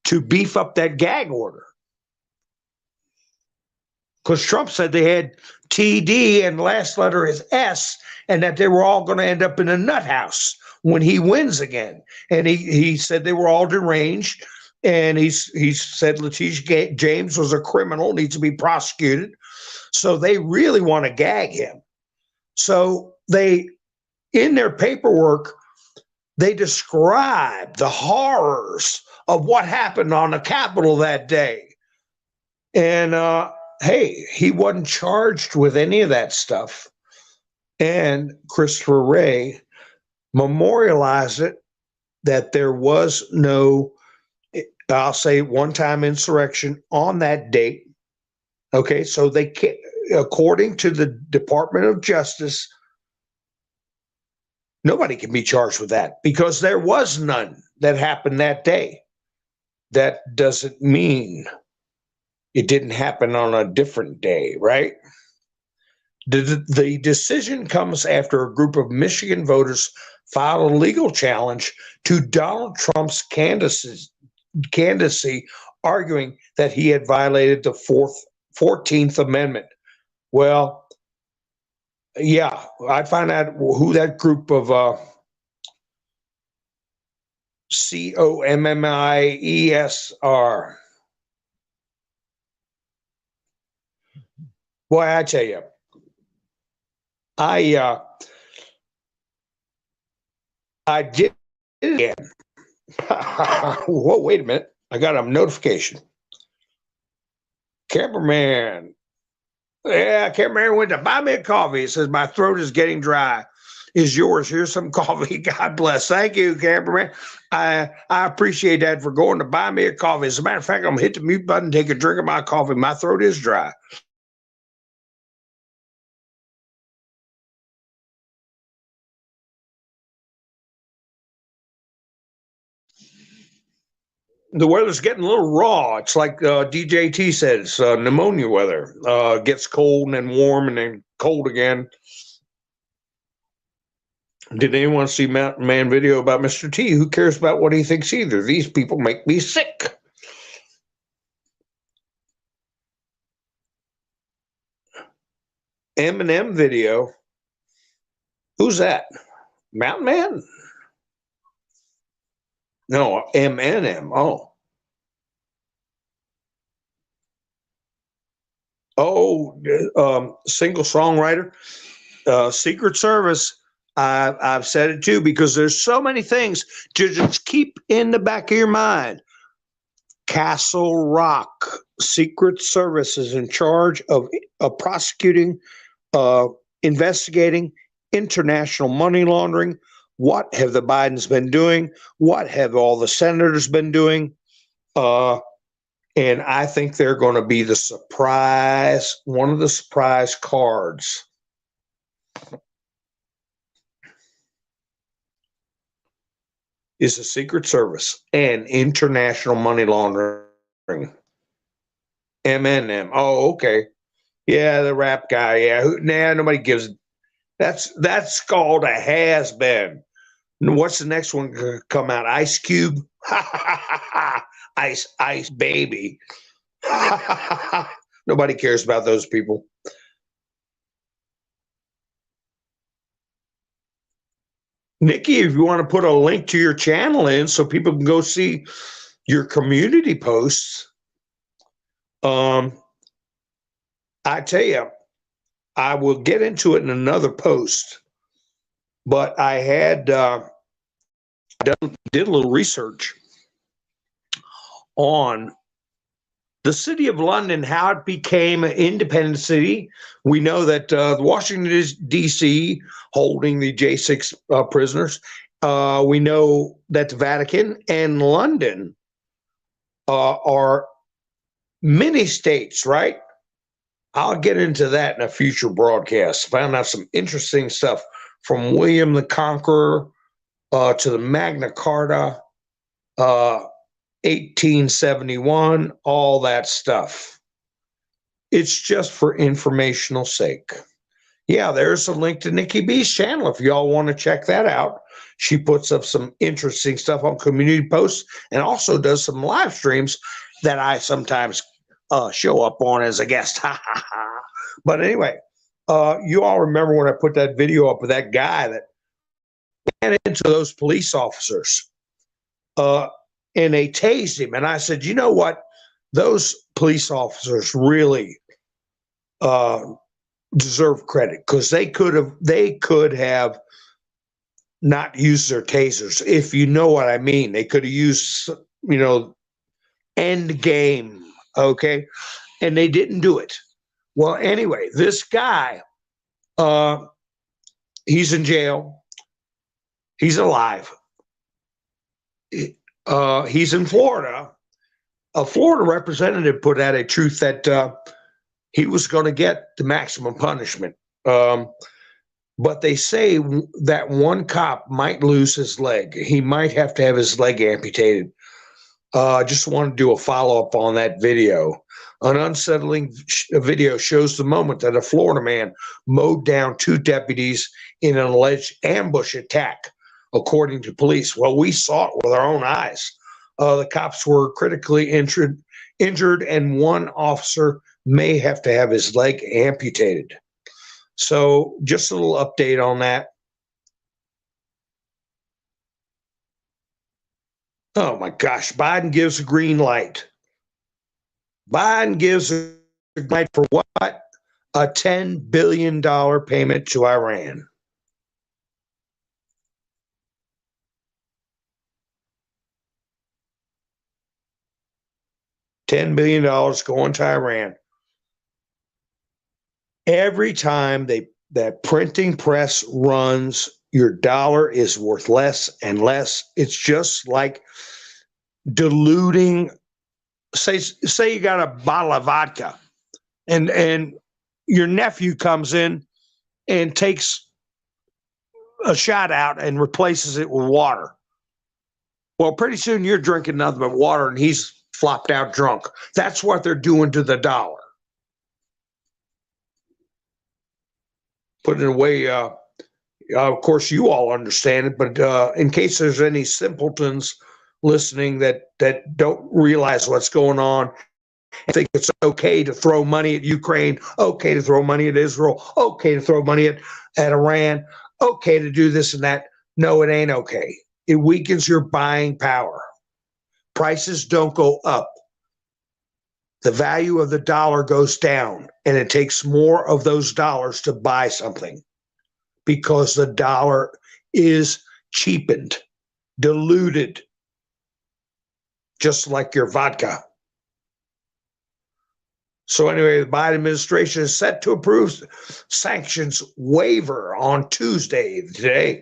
to beef up that gag order. because Trump said they had TD and last letter is S, and that they were all going to end up in a nut house when he wins again. And he said they were all deranged. And he said Letitia James was a criminal, needs to be prosecuted. So they really want to gag him. So they, in their paperwork, they describe the horrors of what happened on the Capitol that day. And hey, he wasn't charged with any of that stuff. And Christopher Wray memorialized it, that there was no, I'll say, one-time insurrection on that date. Okay, so they can't, according to the Department of Justice, nobody can be charged with that because there was none that happened that day. That doesn't mean it didn't happen on a different day, right? The decision comes after a group of Michigan voters filed a legal challenge to Donald Trump's candidacy, arguing that he had violated the 14th Amendment. Well, yeah, I find out who that group of COMMIES are. Boy, I tell you, I did it again. Whoa, wait a minute. I got a notification. Cameraman. Yeah, cameraman went to buy me a coffee. It says, my throat is getting dry. Is yours. Here's some coffee. God bless. Thank you, cameraman. I appreciate that for going to buy me a coffee. As a matter of fact, I'm going to hit the mute button, take a drink of my coffee. My throat is dry. The weather's getting a little raw. It's like DJT said, it's pneumonia weather. Gets cold and then warm and then cold again. Did anyone see Mountain Man video about Mr. T? Who cares about what he thinks either? These people make me sick. Eminem video. Who's that? Mountain Man? No, MNM. Single songwriter. Secret Service. I've said it too, because there's so many things to just keep in the back of your mind. Castle Rock. Secret Service is in charge of prosecuting, investigating international money laundering. What have the Bidens been doing? What have all the senators been doing? And I think they're going to be the surprise, one of the surprise cards. Is the Secret Service and international money laundering. MNM. Oh, okay. Yeah, the rap guy. Yeah, nobody gives. That's called a has-been. What's the next one gonna come out? Ice Cube? Ice Baby. Nobody cares about those people. Nikki, if you want to put a link to your channel in so people can go see your community posts, I tell you, I will get into it in another post. But I had did a little research on the city of London, how it became an independent city. We know that Washington, D.C., holding the J6 prisoners. We know that the Vatican and London are mini states, right? I'll get into that in a future broadcast. Found out some interesting stuff from William the Conqueror to the Magna Carta, 1871, all that stuff. It's just for informational sake. Yeah, there's a link to Nikki B's channel if y'all want to check that out. She puts up some interesting stuff on community posts and also does some live streams that I sometimes show up on as a guest. Ha ha ha. But anyway, you all remember when I put that video up of that guy that ran into those police officers, and they tased him. And I said, you know what? Those police officers really deserve credit, because they could have not used their tasers, if you know what I mean. They could have used, end game, okay? And they didn't do it. Well, anyway, this guy, he's in jail. He's alive. He's in Florida. A Florida representative put out a truth that he was going to get the maximum punishment. But they say that one cop might lose his leg. He might have to have his leg amputated. I just want to do a follow-up on that video. An unsettling video shows the moment that a Florida man mowed down two deputies in an alleged ambush attack, according to police. Well, we saw it with our own eyes. The cops were critically injured, and one officer may have to have his leg amputated. So just a little update on that. Oh my gosh, Biden gives a green light. Biden gives a green light for what? A $10 billion payment to Iran. $10 billion going to Iran. Every time that printing press runs, your dollar is worth less and less. It's just like diluting. Say you got a bottle of vodka, and your nephew comes in and takes a shot out and replaces it with water. Well, pretty soon you're drinking nothing but water, and he's flopped out drunk. That's what they're doing to the dollar. Put it away. Of course, you all understand it, but in case there's any simpletons listening that don't realize what's going on, I think it's okay to throw money at Ukraine, okay to throw money at Israel, okay to throw money at Iran, okay to do this and that. No, it ain't okay. It weakens your buying power. Prices don't go up. The value of the dollar goes down, and it takes more of those dollars to buy something, because the dollar is cheapened, diluted, just like your vodka. So anyway, the Biden administration is set to approve sanctions waiver on yesterday,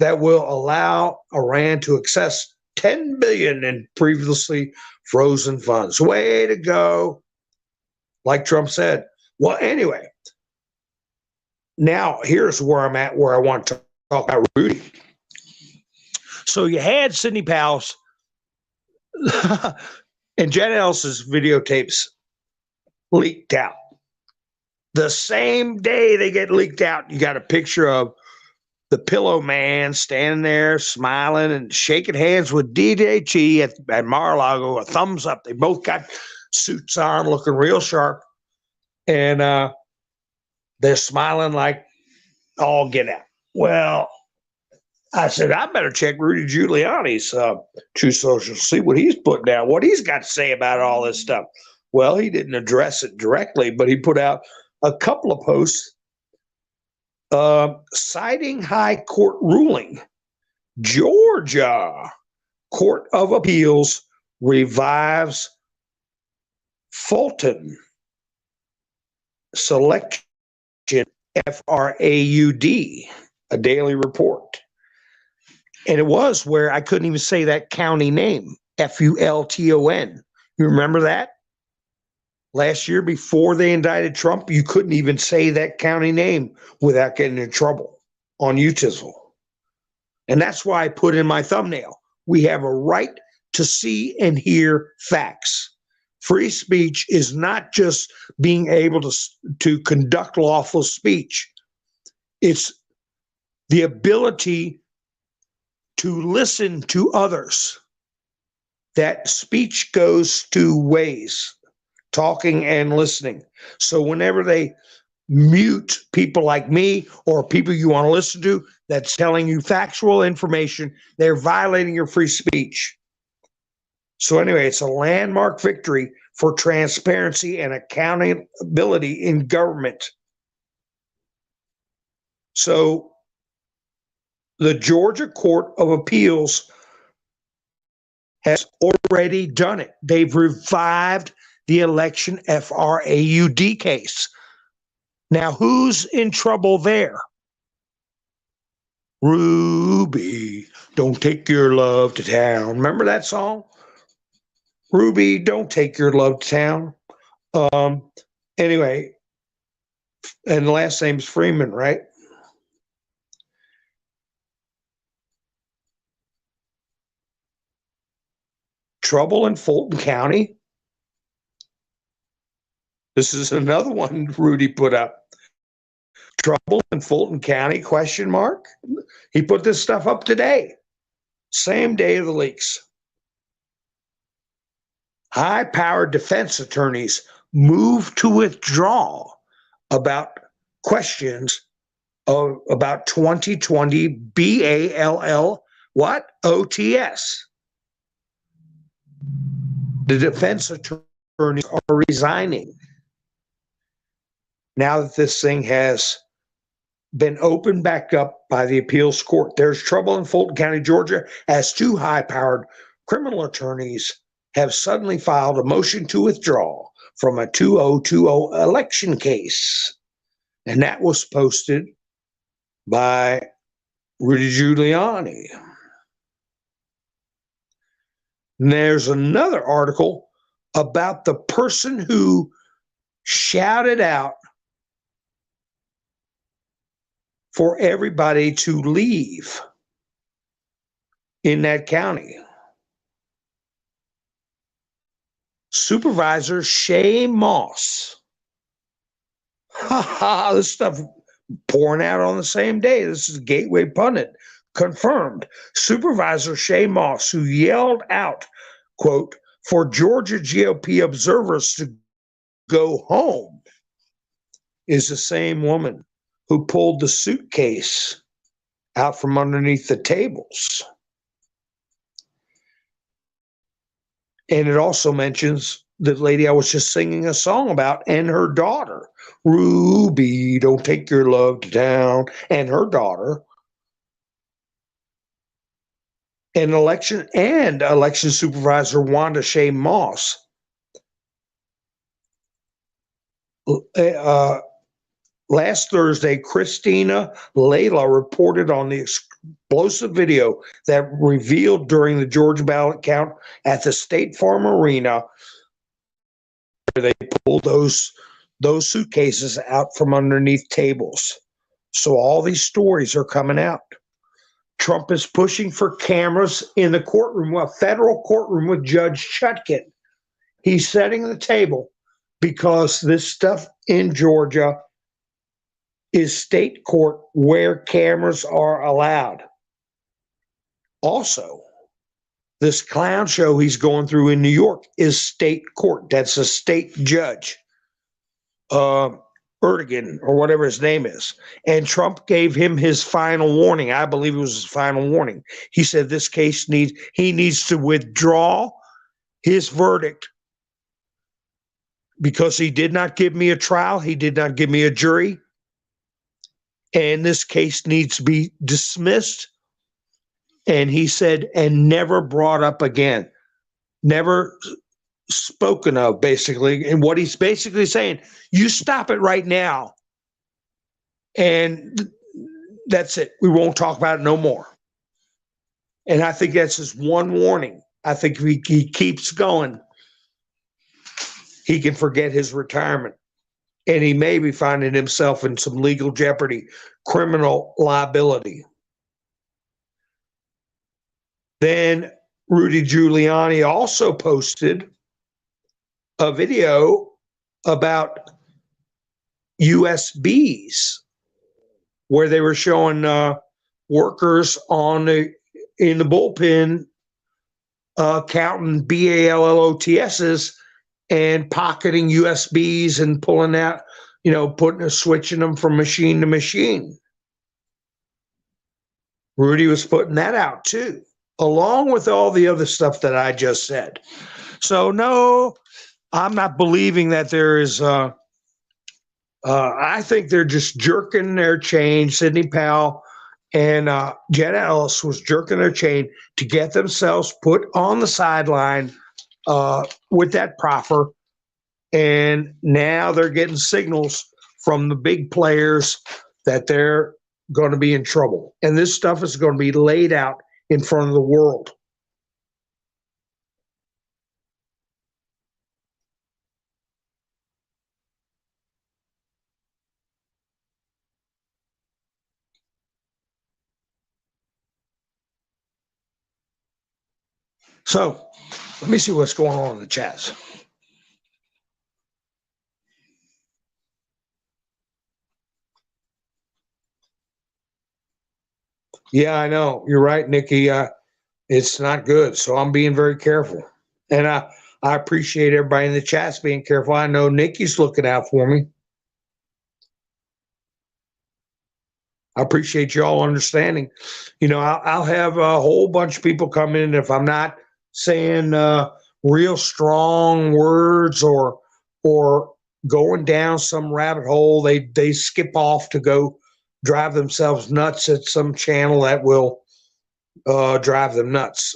that will allow Iran to access $10 billion in previously frozen funds. Way to go, like Trump said. Well, anyway, now here's where I'm at, where I want to talk about Rudy. So you had Sidney Powell's and Jen Ellis's videotapes leaked out. The same day they get leaked out, you got a picture of the Pillow Man standing there smiling and shaking hands with DJT at Mar-a-Lago, a thumbs up. They both got suits on, looking real sharp. And they're smiling like all get out. Well, I said, I better check Rudy Giuliani's True Social, see what he's putting down, what he's got to say about all this stuff. Well, he didn't address it directly, but he put out a couple of posts citing high court ruling. Georgia Court of Appeals revives Fulton selection, FRAUD, a daily report. And it was where I couldn't even say that county name, Fulton. You remember that? Last year, before they indicted Trump, you couldn't even say that county name without getting in trouble on YouTube. And that's why I put in my thumbnail. We have a right to see and hear facts. Free speech is not just being able to conduct lawful speech. It's the ability to listen to others. That speech goes two ways. talking and listening. So whenever they mute people like me or people you want to listen to that's telling you factual information, they're violating your free speech. So anyway, it's a landmark victory for transparency and accountability in government. So the Georgia Court of Appeals has already done it. They've revived the election FRAUD case. Now, who's in trouble there? Ruby, don't take your love to town. Remember that song? Ruby, don't take your love to town. Anyway, and the last name's Freeman, right? Trouble in Fulton County. This is another one Rudy put up. Trouble in Fulton County, question mark. He put this stuff up today, same day of the leaks. High-powered defense attorneys move to withdraw about questions about 2020 BALL what? OTS. The defense attorneys are resigning now that this thing has been opened back up by the appeals court. There's trouble in Fulton County, Georgia, as two high-powered criminal attorneys have suddenly filed a motion to withdraw from a 2020 election case. And that was posted by Rudy Giuliani. And there's another article about the person who shouted out for everybody to leave in that county. Supervisor Shay Moss. This stuff pouring out on the same day. This is Gateway Pundit. Confirmed. Supervisor Shay Moss, who yelled out, quote, for Georgia GOP observers to go home, is the same woman who pulled the suitcase out from underneath the tables. And it also mentions the lady I was just singing a song about and her daughter. Ruby, don't take your love to town. And her daughter. And election supervisor Wanda Shay Moss last Thursday, Christina Layla reported on the explosive video that revealed during the Georgia ballot count at the State Farm Arena where they pulled those suitcases out from underneath tables. So all these stories are coming out. Trump is pushing for cameras in the courtroom, a federal courtroom with Judge Chutkin. He's setting the table because this stuff in Georgia is state court where cameras are allowed. Also, this clown show he's going through in New York is state court. That's a state judge. Erdogan, or whatever his name is. And Trump gave him his final warning. I believe it was his final warning. He said this case he needs to withdraw his verdict because he did not give me a trial. He did not give me a jury. And this case needs to be dismissed. And he said, and never brought up again. Never spoken of, basically. And what he's basically saying, you stop it right now. And that's it. We won't talk about it no more. And I think that's his one warning. I think if he keeps going, he can forget his retirement. And he may be finding himself in some legal jeopardy, criminal liability. Then Rudy Giuliani also posted a video about USBs where they were showing workers in the bullpen counting BALLOTSs and pocketing USBs and pulling out, switching them from machine to machine. Rudy was putting that out too, along with all the other stuff that I just said. So no, I'm not believing that there is. I think they're just jerking their chain. Sidney Powell and Jenna Ellis was jerking their chain to get themselves put on the sideline with that proffer. And now they're getting signals from the big players that they're going to be in trouble. And this stuff is going to be laid out in front of the world. So let me see what's going on in the chats. Yeah, I know. You're right, Nikki. It's not good. So I'm being very careful. And I appreciate everybody in the chats being careful. I know Nikki's looking out for me. I appreciate you all understanding. I'll have a whole bunch of people come in. If I'm not saying real strong words or going down some rabbit hole, they skip off to go drive themselves nuts at some channel that will drive them nuts.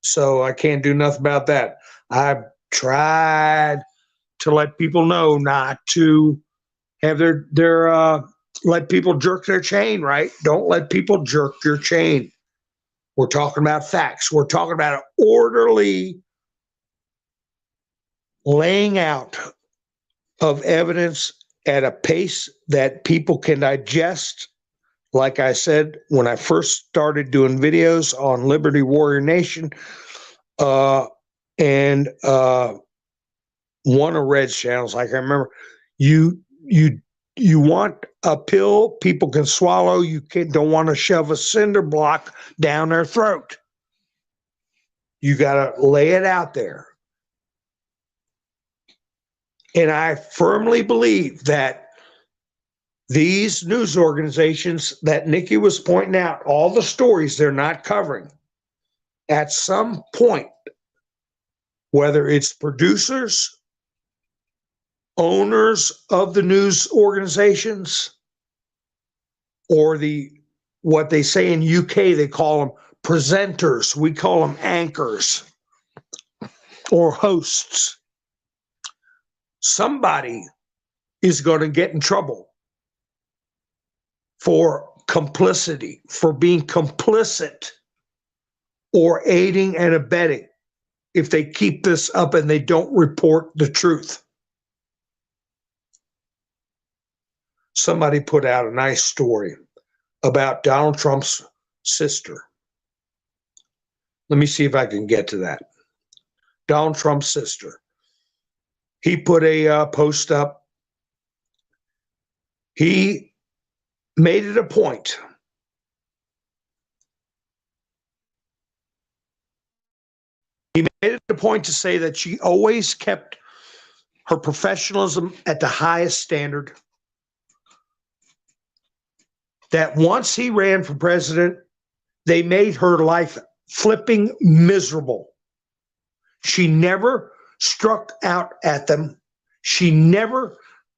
So I can't do nothing about that. I've tried to let people know not to have their let people jerk their chain, right? Don't let people jerk your chain. We're talking about facts. We're talking about an orderly laying out of evidence at a pace that people can digest. Like I said, when I first started doing videos on Liberty Warrior Nation and one of Red's channels, like I remember, you want a pill people can swallow. You don't want to shove a cinder block down their throat. You got to lay it out there. And I firmly believe that these news organizations that Nikki was pointing out, all the stories they're not covering, at some point, whether it's producers, owners of the news organizations, or what they say in UK, they call them presenters. We call them anchors or hosts. Somebody is going to get in trouble for complicity, for being complicit or aiding and abetting if they keep this up and they don't report the truth. Somebody put out a nice story about Donald Trump's sister. Let me see if I can get to that. Donald Trump's sister. He put a post up. He made it a point to say that she always kept her professionalism at the highest standard. That once he ran for president, they made her life flipping miserable. She never struck out at them. She never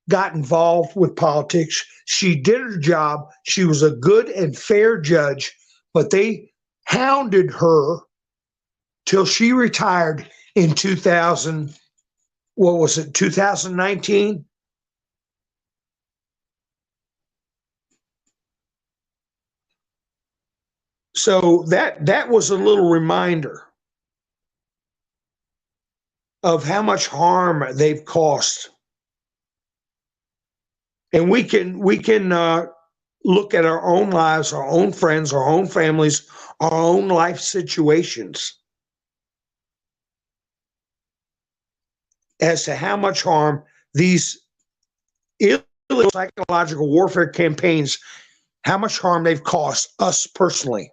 got involved with politics. She did her job. She was a good and fair judge, but they hounded her till she retired in 2019? So that was a little reminder of how much harm they've caused. And we can look at our own lives, our own friends, our own families, our own life situations as to how much harm these illegal psychological warfare campaigns, how much harm they've caused us personally.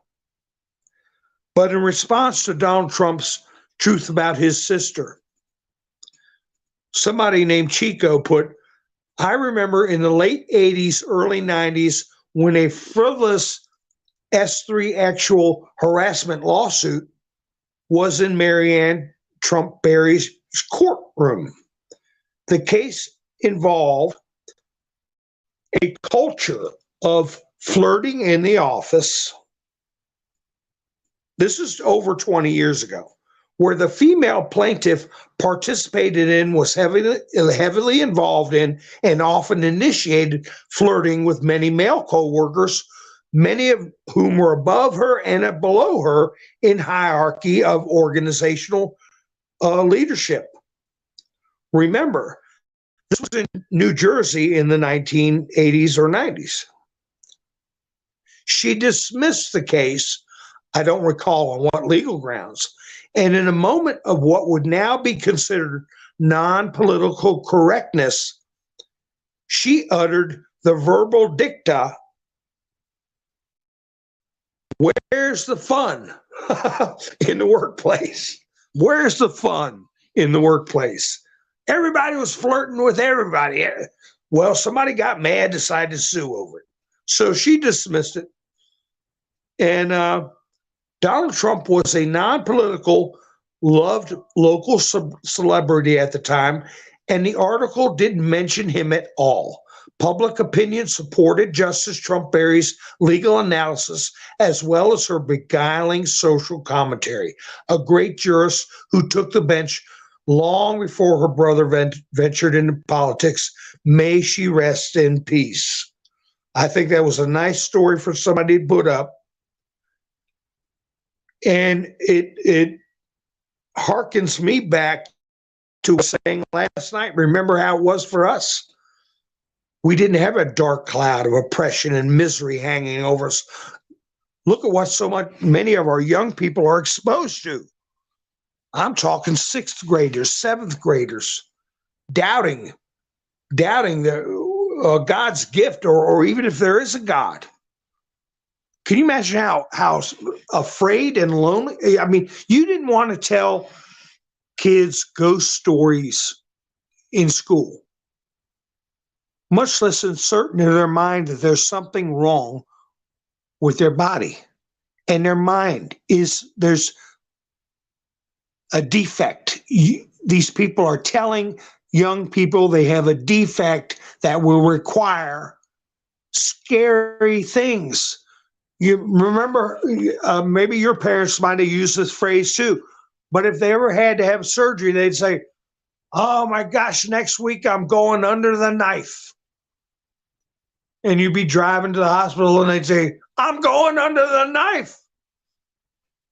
But in response to Donald Trump's truth about his sister, Somebody named Chico put, I remember in the late 80s, early 90s, when a frivolous S3 actual harassment lawsuit was in Marianne Trump Barry's courtroom. The case involved a culture of flirting in the office. This is over 20 years ago, where the female plaintiff participated in, was heavily involved in, and often initiated flirting with many male co-workers, many of whom were above her and below her in hierarchy of organizational leadership. Remember, this was in New Jersey in the 1980s or 90s. She dismissed the case, I don't recall on what legal grounds, and in a moment of what would now be considered non-political correctness, she uttered the verbal dicta, where's the fun in the workplace? Where's the fun in the workplace? Everybody was flirting with everybody. Well, somebody got mad, decided to sue over it. So she dismissed it. And Donald Trump was a non-political, loved local celebrity at the time, and the article didn't mention him at all. Public opinion supported Justice Trump Barry's legal analysis, as well as her beguiling social commentary. A great jurist who took the bench long before her brother ventured into politics. May she rest in peace. I think that was a nice story for somebody to put up. And it harkens me back to saying last night, remember how it was for us? We didn't have a dark cloud of oppression and misery hanging over us. Look at what many of our young people are exposed to. I'm talking sixth graders, seventh graders, doubting the God's gift, or even if there is a God. Can you imagine how afraid and lonely? I mean, you didn't want to tell kids ghost stories in school, much less certain in their mind that there's something wrong with their body and their mind. There's a defect. These people are telling young people they have a defect that will require scary things. You remember, maybe your parents might have used this phrase too, but if they ever had to have surgery, they'd say, oh my gosh, next week I'm going under the knife. And you'd be driving to the hospital and they'd say, I'm going under the knife.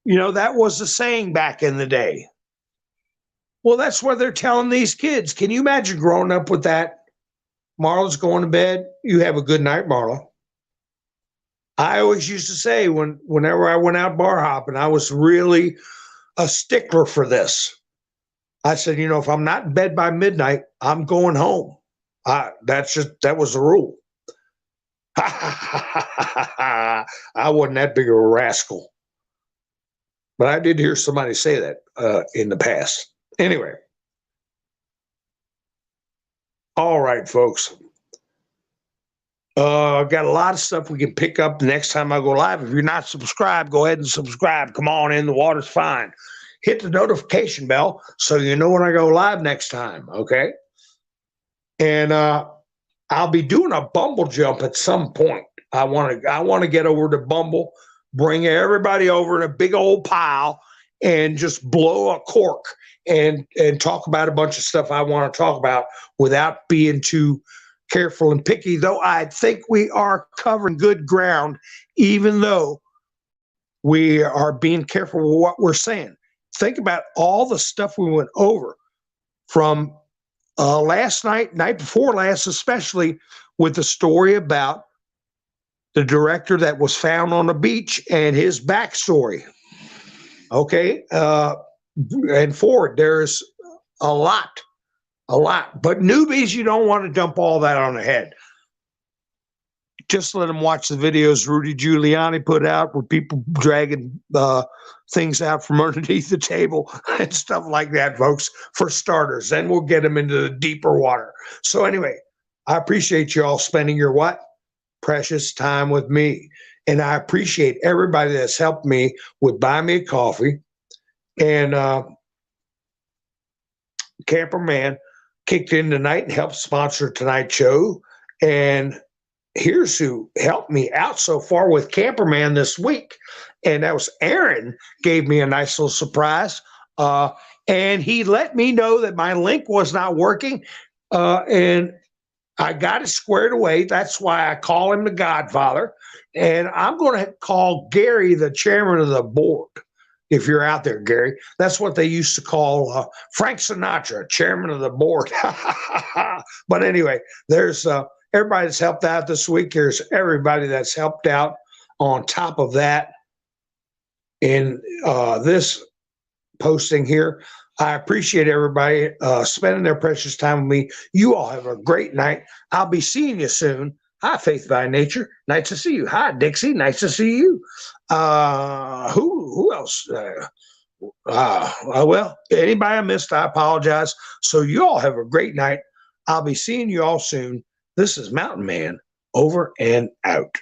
You know, that was the saying back in the day. Well, that's what they're telling these kids. Can you imagine growing up with that? Marla's going to bed. You have a good night, Marla. I always used to say whenever I went out bar hopping, I was really a stickler for this. I said, you know, if I'm not in bed by midnight, I'm going home. That was the rule. I wasn't that big of a rascal. But I did hear somebody say that in the past. Anyway. All right, folks. Got a lot of stuff we can pick up the next time I go live. If you're not subscribed, go ahead and subscribe. Come on in. The water's fine. Hit the notification bell so you know when I go live next time, okay? And I'll be doing a Bumble jump at some point. I want to get over to Bumble, bring everybody over in a big old pile, and just blow a cork and talk about a bunch of stuff I want to talk about without being too careful and picky, though I think we are covering good ground, even though we are being careful with what we're saying. Think about all the stuff we went over from last night before last, especially with the story about the director that was found on the beach and his backstory. Okay. And forward, there's a lot. But newbies, you don't want to dump all that on the head. just let them watch the videos Rudy Giuliani put out with people dragging things out from underneath the table and stuff like that, folks, for starters. Then we'll get them into the deeper water. So anyway, I appreciate you all spending your what? Precious time with me. And I appreciate everybody that's helped me with Buy Me a Coffee. And Camperman kicked in tonight and helped sponsor tonight's show. And here's who helped me out so far with Camperman this week. And that was Aaron, gave me a nice little surprise. And he let me know that my link was not working. And I got it squared away. That's why I call him the Godfather. And I'm going to call Gary the chairman of the board. If you're out there, Gary, that's what they used to call Frank Sinatra, chairman of the board. But anyway, there's everybody that's helped out this week. There's everybody that's helped out on top of that in this posting here. I appreciate everybody spending their precious time with me. You all have a great night. I'll be seeing you soon. Hi, Faith by Nature. Nice to see you. Hi, Dixie. Nice to see you. Who else? Well, anybody I missed, I apologize. So you all have a great night. I'll be seeing you all soon. This is Mountain Man, over and out.